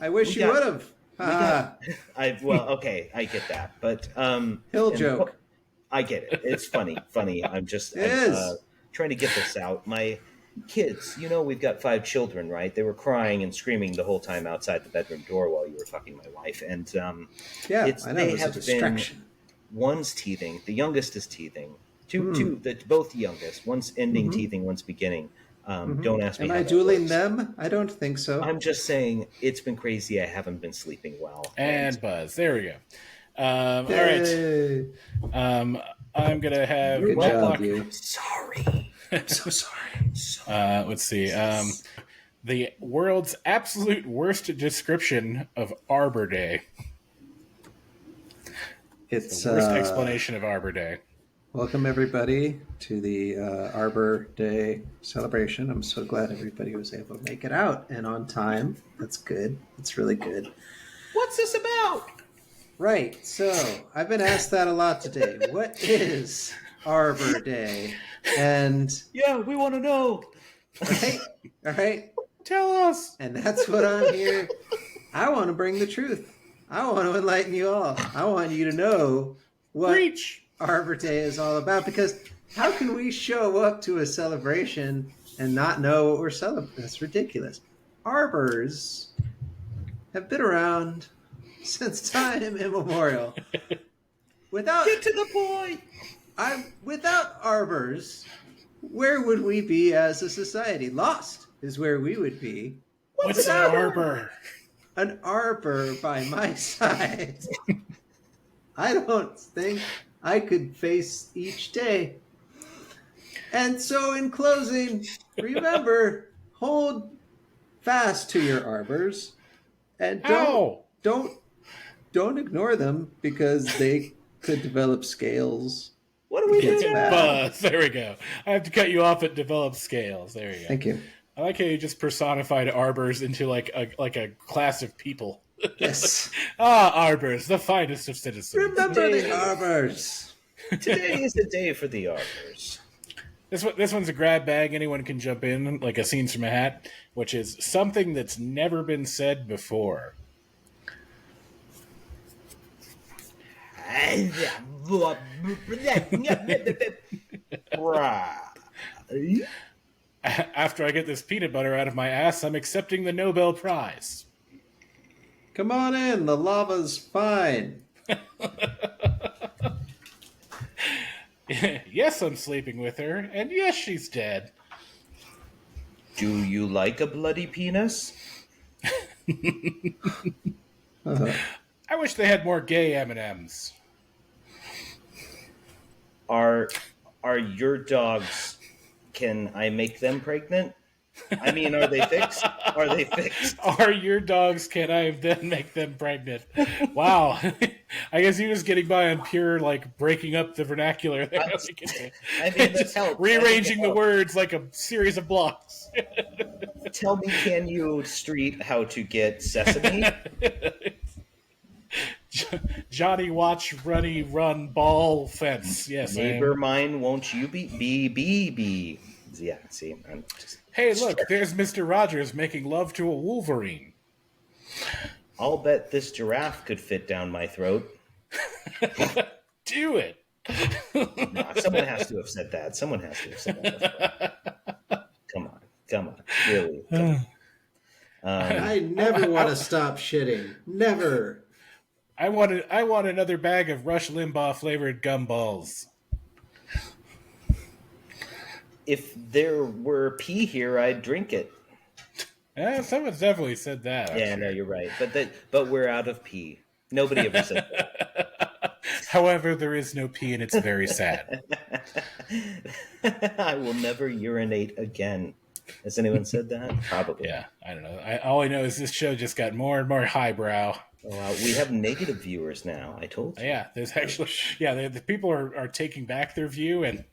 I wish you would have. Okay, I get that. But... hill joke. I get it. It's funny. I'm just trying to get this out. My kids, we've got 5 children, right? They were crying and screaming the whole time outside the bedroom door while you were fucking my wife. And I know. They have a distraction. One's teething. The youngest is teething. Both the youngest. One's ending teething, one's beginning. Don't ask me. Am I dueling them? I don't think so. I'm just saying it's been crazy. I haven't been sleeping well. And buzz. There we go. All right. I'm gonna have Good Matlock. job, you. I'm sorry. I'm so sorry. Let's see. The world's absolute worst description of Arbor Day. It's the worst explanation of Arbor Day. Welcome, everybody, to the Arbor Day celebration. I'm so glad everybody was able to make it out and on time. That's good. That's really good. What's this about? Right. So I've been asked that a lot today. What is Arbor Day? And yeah, we want to know. All right. Tell us. And that's what I'm here. I want to bring the truth. I want to enlighten you all. I want you to know what Arbor Day is all about, because how can we show up to a celebration and not know what we're celebrating? That's ridiculous. Arbors have been around since time immemorial. Get to the point. Without arbors, where would we be as a society? Lost is where we would be. What's an arbor? An arbor by my side. I don't think I could face each day. And so in closing, remember, hold fast to your arbors and don't ignore them, because they could develop scales. What do we do? There we go. I have to cut you off at develop scales. There you go. Thank you. I like how you just personified arbors into like a class of people. Yes. Arbors, the finest of citizens. Remember the arbors. Today is the day for the arbors. This one's a grab bag. Anyone can jump in, like a scenes from a hat, which is something that's never been said before. After I get this peanut butter out of my ass, I'm accepting the Nobel Prize. Come on in. The lava's fine. Yes, I'm sleeping with her, and yes, she's dead. Do you like a bloody penis? I wish they had more gay M&Ms. Are your dogs? Can I make them pregnant? I mean, are they fixed? Are they fixed? Are your dogs, can I then make them pregnant? Wow. I guess you're just getting by on pure, like, breaking up the vernacular there. I mean, that's help. Rearranging the words like a series of blocks. Tell me, can you street how to get sesame? Johnny watch, runny, run, ball, fence. Yes, Neighbor mine, won't you be? Yeah, see, I'm just... Hey, look, there's Mr. Rogers making love to a Wolverine. I'll bet this giraffe could fit down my throat. Do it. Nah, someone has to have said that. Someone has to have said that. Come on. Really. Come on. I never want to stop shitting. Never. I want another bag of Rush Limbaugh flavored gumballs. If there were pee here, I'd drink it. Yeah, someone's definitely said that. Yeah, no, you're right. But we're out of pee. Nobody ever said that. However, there is no pee, and it's very sad. I will never urinate again. Has anyone said that? Probably. Yeah, I don't know. All I know is this show just got more and more highbrow. We have negative viewers now. I told you. Yeah, there's actually the people are taking back their view and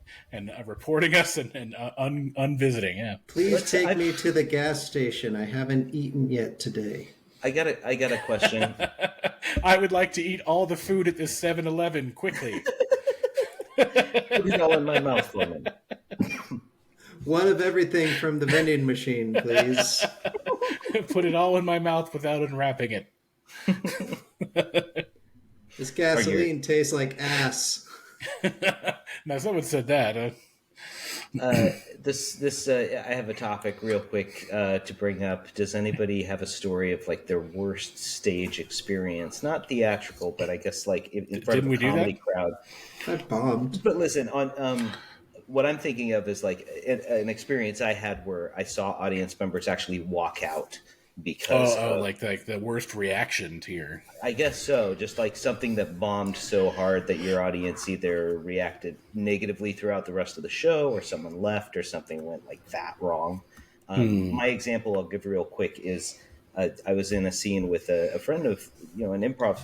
reporting us and unvisiting. Yeah, please take me to the gas station. I haven't eaten yet today. I got a question. I would like to eat all the food at this 7-Eleven quickly. Put it all in my mouth for me. One of everything from the vending machine, please. Put it all in my mouth without unwrapping it. This gasoline tastes like ass. Now, someone said that. I have a topic real quick to bring up. Does anybody have a story of like their worst stage experience? Not theatrical, but I guess like in front of a comedy crowd. I bombed. But listen, on what I'm thinking of is like an experience I had where I saw audience members actually walk out because like the worst reaction to your... I guess so. Just like something that bombed so hard that your audience either reacted negatively throughout the rest of the show, or someone left, or something went like that wrong. My example I'll give real quick is I was in a scene with a friend of an improv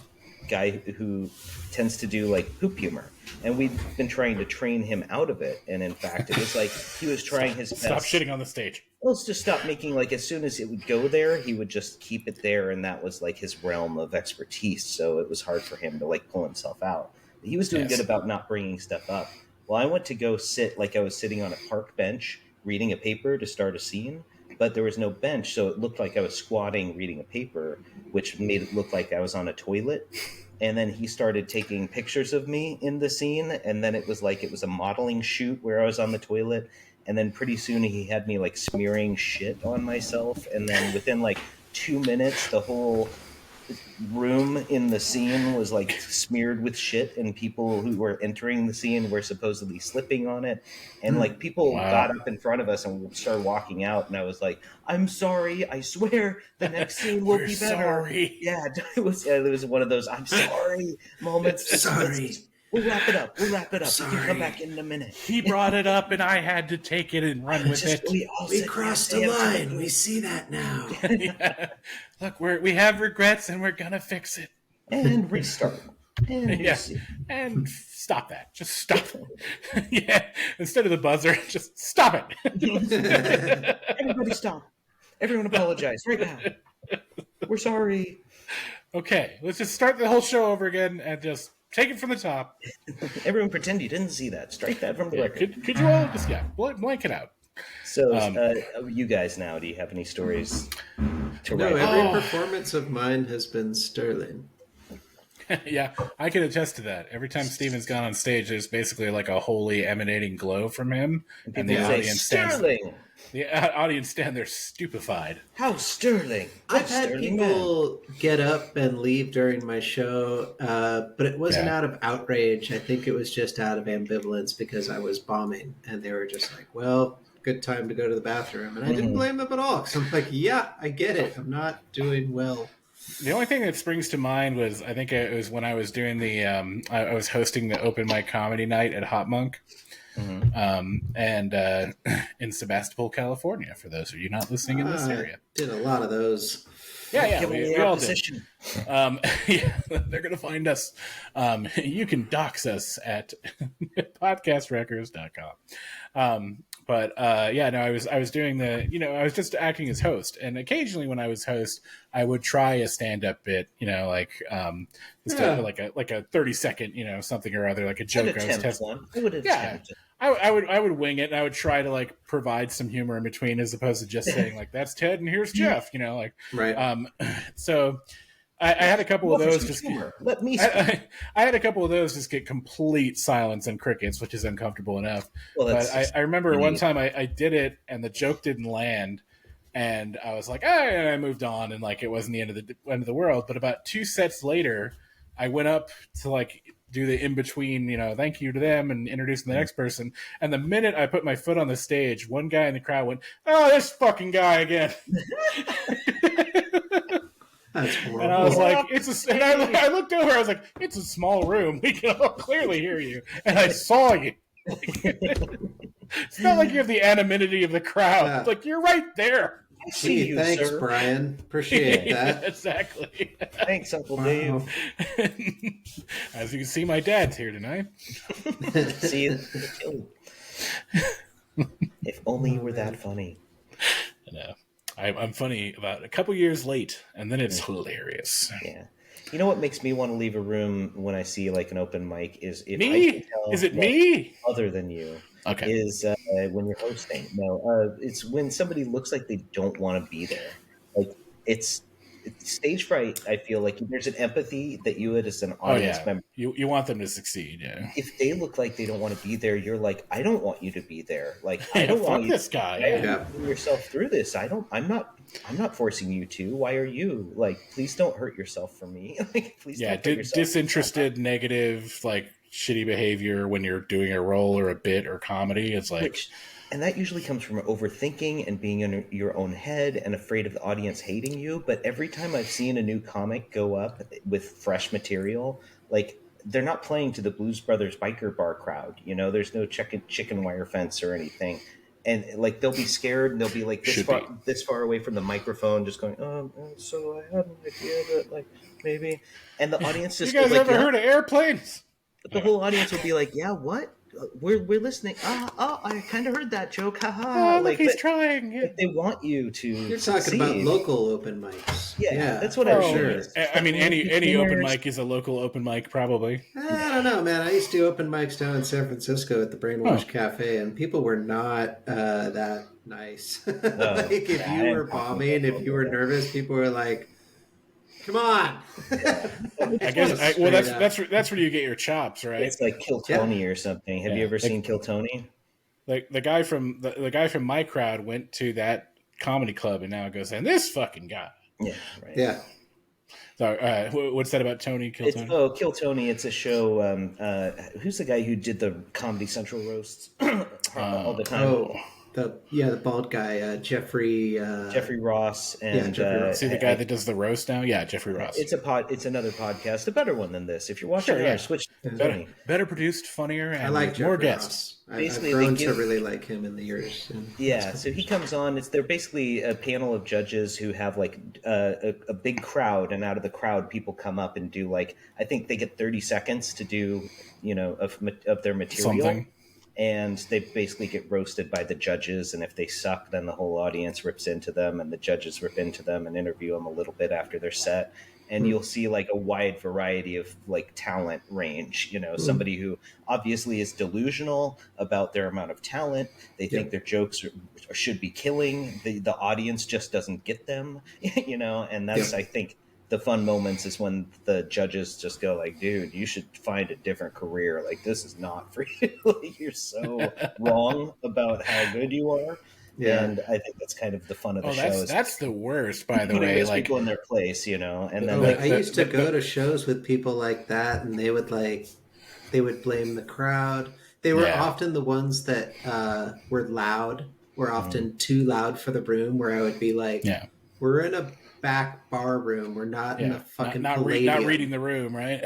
guy who tends to do like poop humor, and we've been trying to train him out of it. And in fact, it was like he was trying his best. Stop shitting on the stage. Let's just stop making, like, as soon as it would go there, he would just keep it there, and that was like his realm of expertise. So it was hard for him to like pull himself out. But he was doing good about not bringing stuff up. Well, I went to go sit like I was sitting on a park bench reading a paper to start a scene, but there was no bench, so it looked like I was squatting reading a paper, which made it look like I was on a toilet. And then he started taking pictures of me in the scene, and then it was like it was a modeling shoot where I was on the toilet. And then pretty soon he had me like smearing shit on myself, and then within like 2 minutes the whole room in the scene was like smeared with shit, and people who were entering the scene were supposedly slipping on it, and like people got up in front of us and started walking out, and I was like, I'm sorry, I swear the next scene will be better. Sorry. Yeah, it was one of those I'm sorry moments. Sorry. We'll wrap it up. Sorry. You can come back in a minute. He brought it up, and I had to take it and run with it. We crossed the line. We see that now. Yeah. Look, we have regrets, and we're gonna fix it. And restart. And Yeah. And stop that. Just stop it. Yeah. Instead of the buzzer, just stop it. Everybody stop. Everyone apologize right now. We're sorry. Okay, let's just start the whole show over again and just take it from the top. Everyone pretend you didn't see that. Strike that from the record. Could you all just blank it out? So, you guys now, do you have any stories to No, write? every performance of mine has been sterling. Yeah, I can attest to that. Every time Steven's gone on stage, there's basically like a holy emanating glow from him, and the audience Sterling. The audience stand there stupefied. How sterling! I've had Sterling people get up and leave during my show, but it wasn't out of outrage. I think it was just out of ambivalence because I was bombing, and they were just like, well, good time to go to the bathroom. And I didn't blame them at all, because I'm like, yeah, I get it. I'm not doing well. The only thing that springs to mind was, I think it was when I was doing I was hosting the open mic comedy night at Hot Monk. And in Sebastopol, California, for those of you not listening in this area. Did a lot of those. Yeah, we all did. Yeah, they're going to find us. You can dox us at podcastrecords.com. But I was doing I was just acting as host, and occasionally when I was host, I would try a stand-up bit, like a 30-second, something or other, like a joke. I would attempt. I would wing it, and I would try to like provide some humor in between, as opposed to just saying like, "That's Ted and here's Jeff," Right. So I had a couple of those. Just let me. I had a couple of those just get complete silence and crickets, which is uncomfortable enough. Well, but I remember one time I did it, and the joke didn't land, and I was like, and I moved on, and like it wasn't the end of the world. But about 2 sets later, I went up to like do the in between, thank you to them and introducing the next person. And the minute I put my foot on the stage, one guy in the crowd went, "Oh, this fucking guy again." That's horrible. And I was like, and I looked over, I was like, it's a small room. We can all clearly hear you. And I saw you. It's not like you have the anonymity of the crowd. Yeah. It's like, you're right there. I see you, thanks, sir. Brian. Appreciate that. Exactly. Thanks, Uncle Dave. As you can see, my dad's here tonight. See, if only you were that funny. No. I'm funny about a couple years late, and then it's hilarious. Yeah. You know what makes me want to leave a room when I see like an open mic is if me? I can tell is it me? Other than you. Okay. Is when you're hosting. No, it's when somebody looks like they don't want to be there. Like it's stage fright. I feel like there's an empathy that you as an audience member. You want them to succeed, yeah. If they look like they don't want to be there, you're like, I don't want you to be there. Like I don't want you this guy. to put yourself through this. I'm not forcing you to. Why are you? Like, please don't hurt yourself for me. Like, please don't hurt yourself. Disinterested, negative, like shitty behavior when you're doing a role or a bit or comedy. It's like and that usually comes from overthinking and being in your own head and afraid of the audience hating you. But every time I've seen a new comic go up with fresh material, like they're not playing to the Blues Brothers biker bar crowd. There's no chicken wire fence or anything. And like they'll be scared and they'll be like this far away from the microphone, just going, so I had an idea that like maybe. And the audience just you guys ever heard of airplanes? The whole audience will be like, yeah, what? We're listening. I kind of heard that joke. Haha. Look, he's trying. Yeah. They want you to. You're talking about local open mics. Yeah, that's what I'm sure. I mean, any open mic is a local open mic, probably. I don't know, man. I used to do open mics down in San Francisco at the Brainwash Cafe, and people were not that nice. Like if you were bombing, if you were nervous, people were like, "Come on." I guess. That's where you get your chops, right? It's like Kill Tony or something. Have you ever seen Kill Tony? Like the guy from my crowd went to that comedy club and now goes, and this fucking guy. Yeah. Right. Yeah. So, what's that about Tony? Kill Tony? Kill Tony. It's a show. Who's the guy who did the Comedy Central roasts all the time? the bald guy, Jeffrey. Jeffrey Ross and Jeffrey Ross. See the guy that does the roast now? Yeah, Jeffrey Ross. It's another podcast, a better one than this. If you're watching Sure, yeah. switch to better produced, funnier, and I like with more Jeffrey guests. Ross. Basically, I've grown they to give- really like him in the years. Yeah, so he comes on. They're basically a panel of judges who have like a big crowd, and out of the crowd, people come up and do like I think they get 30 seconds to do of their material, Something. and they basically get roasted by the judges. And if they suck, then the whole audience rips into them, and the judges rip into them and interview them a little bit after their set. And you'll see like a wide variety of like talent range, somebody who obviously is delusional about their amount of talent. They think their jokes should be killing. The audience just doesn't get them, and that's, I think, the fun moments is when the judges just go like, dude, you should find a different career. Like, this is not for you. Like, you're so wrong about how good you are. Yeah. And I think that's kind of the fun of the show. That's the worst, by the putting way. those Like people in their place, and then I used to go to shows with people like that, and they would blame the crowd. They were often the ones that were loud, were often too loud for the room. Where I would be like, we're in a back bar room. We're not in a fucking not reading the room, right?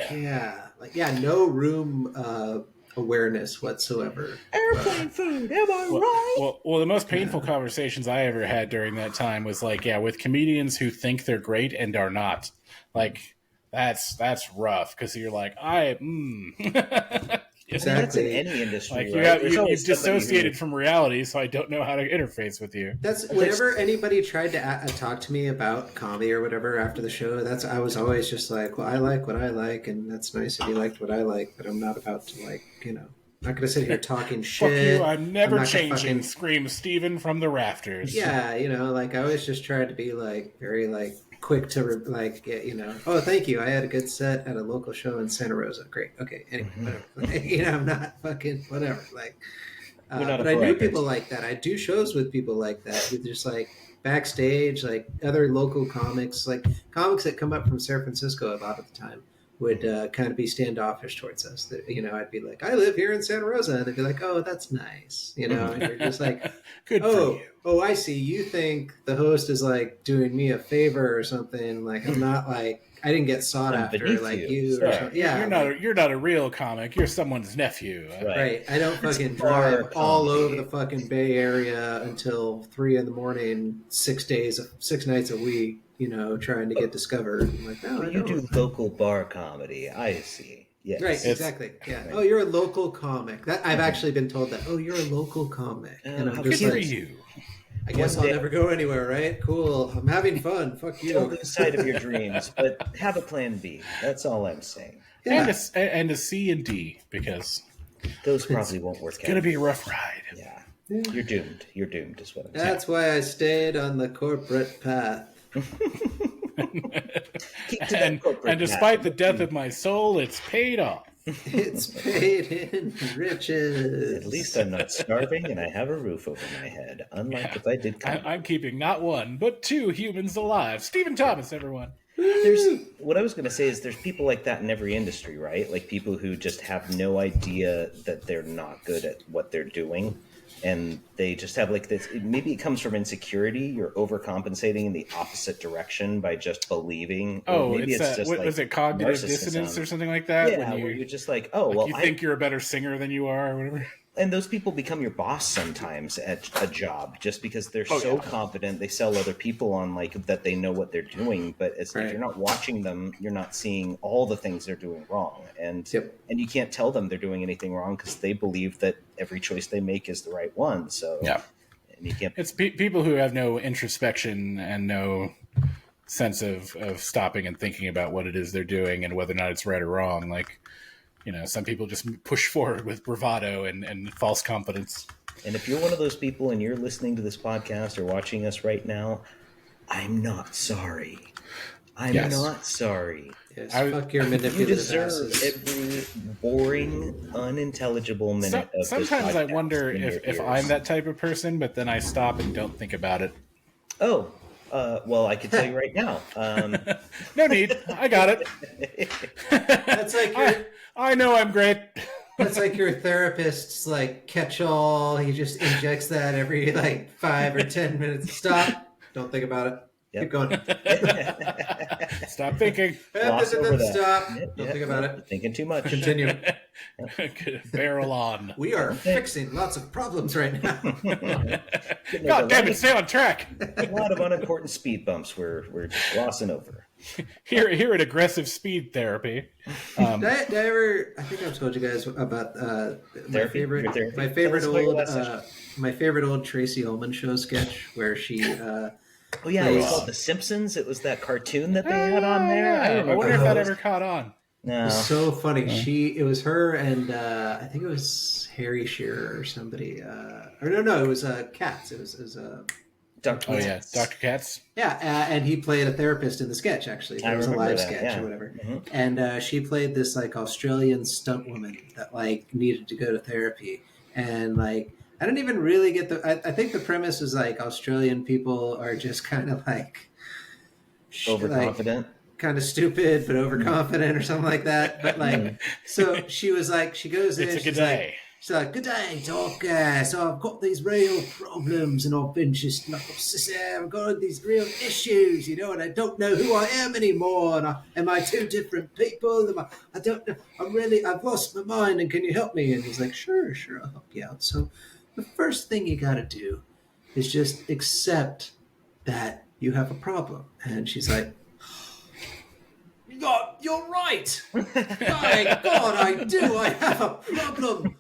No room awareness whatsoever. Airplane food, am I right? Well, the most painful conversations I ever had during that time was like, with comedians who think they're great and are not. Like, that's rough, because you're like, Exactly. That's in any industry. Like you've dissociated from reality, so I don't know how to interface with you. That's whenever anybody tried to talk to me about comedy or whatever after the show. I was always just like, well, I like what I like, and that's nice if you liked what I like, but I'm not about to not going to sit here talking shit. Fuck you! I'm never changing. Scream Steven from the rafters. Yeah, I always just tried to be very quick to oh, thank you, I had a good set at a local show in Santa Rosa. Great. Okay. Anyway, whatever. I'm not fucking whatever. But I knew people like that. I do shows with people like that who just like backstage, like other local comics, like comics that come up from San Francisco a lot of the time would kind of be standoffish towards us. I'd be like, I live here in Santa Rosa, and they'd be like, oh, that's nice, and you're just like, good for you. Oh, I see. You think the host is like doing me a favor or something? Like, I'm not like, I didn't get sought after like you. Or something. Yeah, you're not a real comic. You're someone's nephew. Right. I don't fucking drive all over the fucking Bay Area until 3 a.m, 6 nights a week. Trying to get discovered. I'm like, no, you do local bar comedy. I see. Yes. Right, exactly. Yeah. Right. Oh, you're a local comic. I've actually been told that. Oh, you're a local comic. And I'm just good for like, you. I guess I'll never go anywhere, right? Cool. I'm having fun. Fuck you. Don't lose sight of your dreams, but have a plan B. That's all I'm saying. Yeah. And a C and D, because those probably won't work out. It's going to be a rough ride. Yeah. You're doomed. You're doomed is what I'm saying. That's why I stayed on the corporate path. and despite the death of my soul, it's paid off. It's paid in riches. At least I'm not starving and I have a roof over my head. Unlike if I did come. I'm keeping not one, but 2 humans alive. Stephen Thomas, everyone. What I was going to say is there's people like that in every industry, right? Like people who just have no idea that they're not good at what they're doing. And they just have like this, maybe it comes from insecurity. You're overcompensating in the opposite direction by just believing. Oh, maybe it's just like, was it cognitive dissonance or something like that? Yeah, where you're just like, oh, well, you think you're a better singer than you are or whatever. And those people become your boss sometimes at a job just because they're so confident. They sell other people on like that they know what they're doing. But if you're not watching them, you're not seeing all the things they're doing wrong. And and you can't tell them they're doing anything wrong because they believe that every choice they make is the right one. So and you can't. It's people who have no introspection and no sense of stopping and thinking about what it is they're doing and whether or not it's right or wrong. Like, some people just push forward with bravado and false confidence. And if you're one of those people and you're listening to this podcast or watching us right now, I'm not sorry. I'm not sorry. Yes, fuck your manipulative You deserve asses. every boring, unintelligible minute of this Sometimes I podcast wonder in your if ears. I'm that type of person, but then I stop and don't think about it. Oh, well, I can tell you right now. No need. I got it. That's like your... I know I'm great. That's like your therapist's like catch-all. He just injects that every like 5 or 10 minutes. Stop. Don't think about it. Yep. Keep going. Stop thinking. Gloss over that. Stop. Yep, Don't yep, think about yep. it. Thinking too much. Continue. Barrel on. We are fixing lots of problems right now. God damn it, stay on track. A lot of unimportant speed bumps we're just glossing over. Here at Aggressive Speed Therapy. Did I ever? I think I've told you guys about my favorite old Tracy Ullman show sketch where she. Oh yeah, it was called The Simpsons. It was that cartoon that they had on there. I wonder if that ever caught on. No. It was so funny. It was her and I think it was Harry Shearer or somebody. Or no, it was Katz. It was Dr. Oh yeah, Dr. Katz. Yeah, and he played a therapist in the sketch. Actually, it was a live sketch or whatever. Mm-hmm. And she played this like Australian stunt woman that like needed to go to therapy, and like I don't even really get I think the premise is like Australian people are just kind of like Overconfident. Kind of stupid but overconfident or something like that. But like, so she was like, she goes in. It's a good day. She's like, good day, Doc. So I've got these real problems, and I've been just like, I've got these real issues, and I don't know who I am anymore. And am I two different people? I don't know. I've lost my mind. And can you help me? And he's like, sure, I'll help you out. So the first thing you got to do is just accept that you have a problem. And she's like, you're right. My God, I do. I have a problem.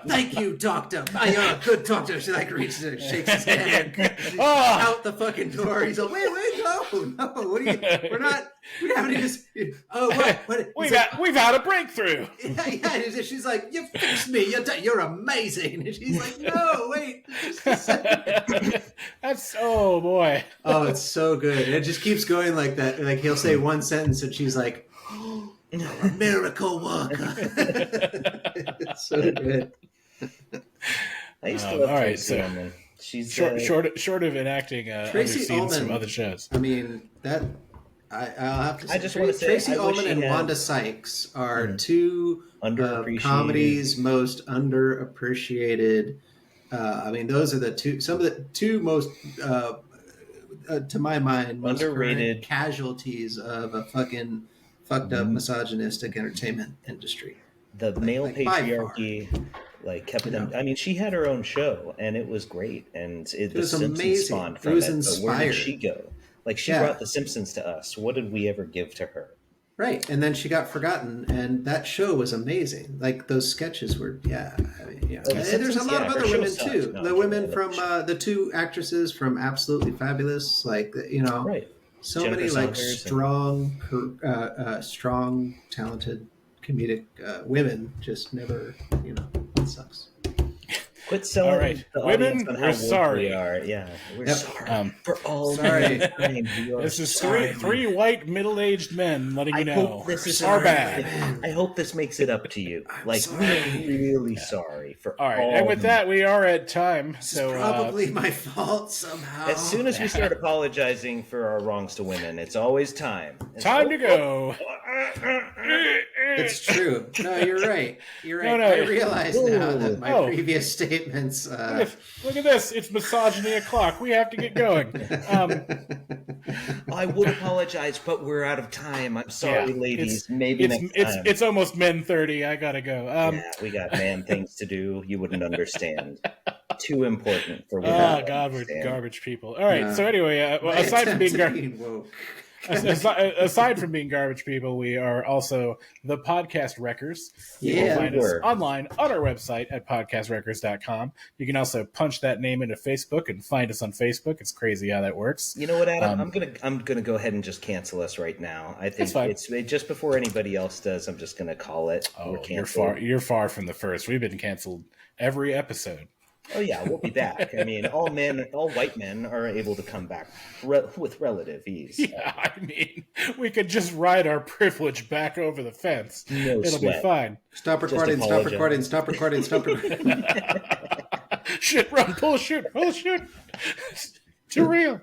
Thank you, doctor. You're a good doctor. She like reaches and shakes his hand. Out the fucking door. He's like, wait, no. What are you? We haven't even. Oh, what? We've had a breakthrough. Yeah. She's like, you fixed me. You're amazing. And she's like, no, wait. Just a second. Oh boy. Oh, it's so good. It just keeps going like that. Like he'll say one sentence and she's like, oh, a miracle worker. It's so good. I used to love all right, Tracy so Ullman. She's short of enacting other scenes from other shows. I mean, that I'll have to say. I just want to say Tracy I wish Ullman she and had- Wanda Sykes are two Underappreciated. comedies most underappreciated. I mean, those are some of the two most, to my mind, most Underrated casualties of a fucking fucked up misogynistic entertainment industry. The male like, by patriarchy kept them. I mean, she had her own show and it was great, and the was Simpsons amazing. spawned It from was it. But where did inspired. she go? Like she Yeah. brought the Simpsons to us. What did we ever give to her? Right, and then she got forgotten, and that show was amazing. Like those sketches were, I mean, Oh, the there's a Simpsons, lot yeah, of her other show women sucks. too. No, The I'm women kidding. from the two actresses from Absolutely Fabulous, Right. so Jennifer many like Saunders strong, talented comedic women just never, it sucks. Quit selling All right. the Women, audience on how we're woke sorry. we are. Yeah, we're Yep. sorry for all Sorry. mankind. We are This is sorry. three white middle-aged men letting you I know hope this is our bad. I hope this makes it up to you. We're really sorry for All right, and with that, we are at time. It's So probably my fault somehow. As soon as we start apologizing for our wrongs to women, it's always time. time to go. It's true. No, you're right. You're right. No. I realize now that my Oh. previous statements. Look at this. It's misogyny o'clock. We have to get going. I would apologize, but we're out of time. I'm sorry, ladies. Maybe next time. It's almost men 30. I gotta go. Yeah, we got man things to do. You wouldn't understand. Too important for women. Oh to God, we're understand. garbage people. All right. Yeah. So anyway, my aside from attempt being at woke. aside from being garbage people, we are also the Podcast Wreckers. You Yeah, can find us we were. online on our website at podcastwreckers.com. You can also punch that name into Facebook and find us on Facebook. It's crazy how that works. You know what, Adam? I'm gonna go ahead and just cancel us right now. I think That's fine. it's just before anybody else does. I'm just gonna call it. We're Oh, canceled. you're far from the first. We've been canceled every episode. Oh yeah, we'll be back. I mean, all white men are able to come back with relative ease. Yeah, I mean, we could just ride our privilege back over the fence. No It'll sweat. be fine. Stop recording. Stop apologize. recording. Stop recording. Stop recording. Shit, run, pull, shoot. Too real.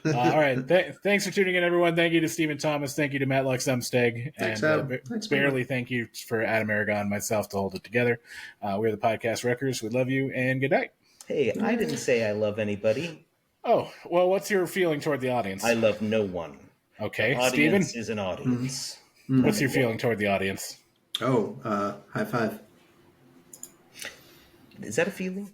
All right. Thanks for tuning in, everyone. Thank you to Stephen Thomas. Thank you to Matlock Sumsteg. Thanks, and Adam. Thanks, barely thank you for Adam Aragon and myself to hold it together. We're the Podcast Wreckers. We love you, and good night. Hey, I didn't say I love anybody. Oh, well, what's your feeling toward the audience? I love no one. Okay, Audience Steven? is an audience. What's your feeling toward the audience? Oh, high five. Is that a feeling?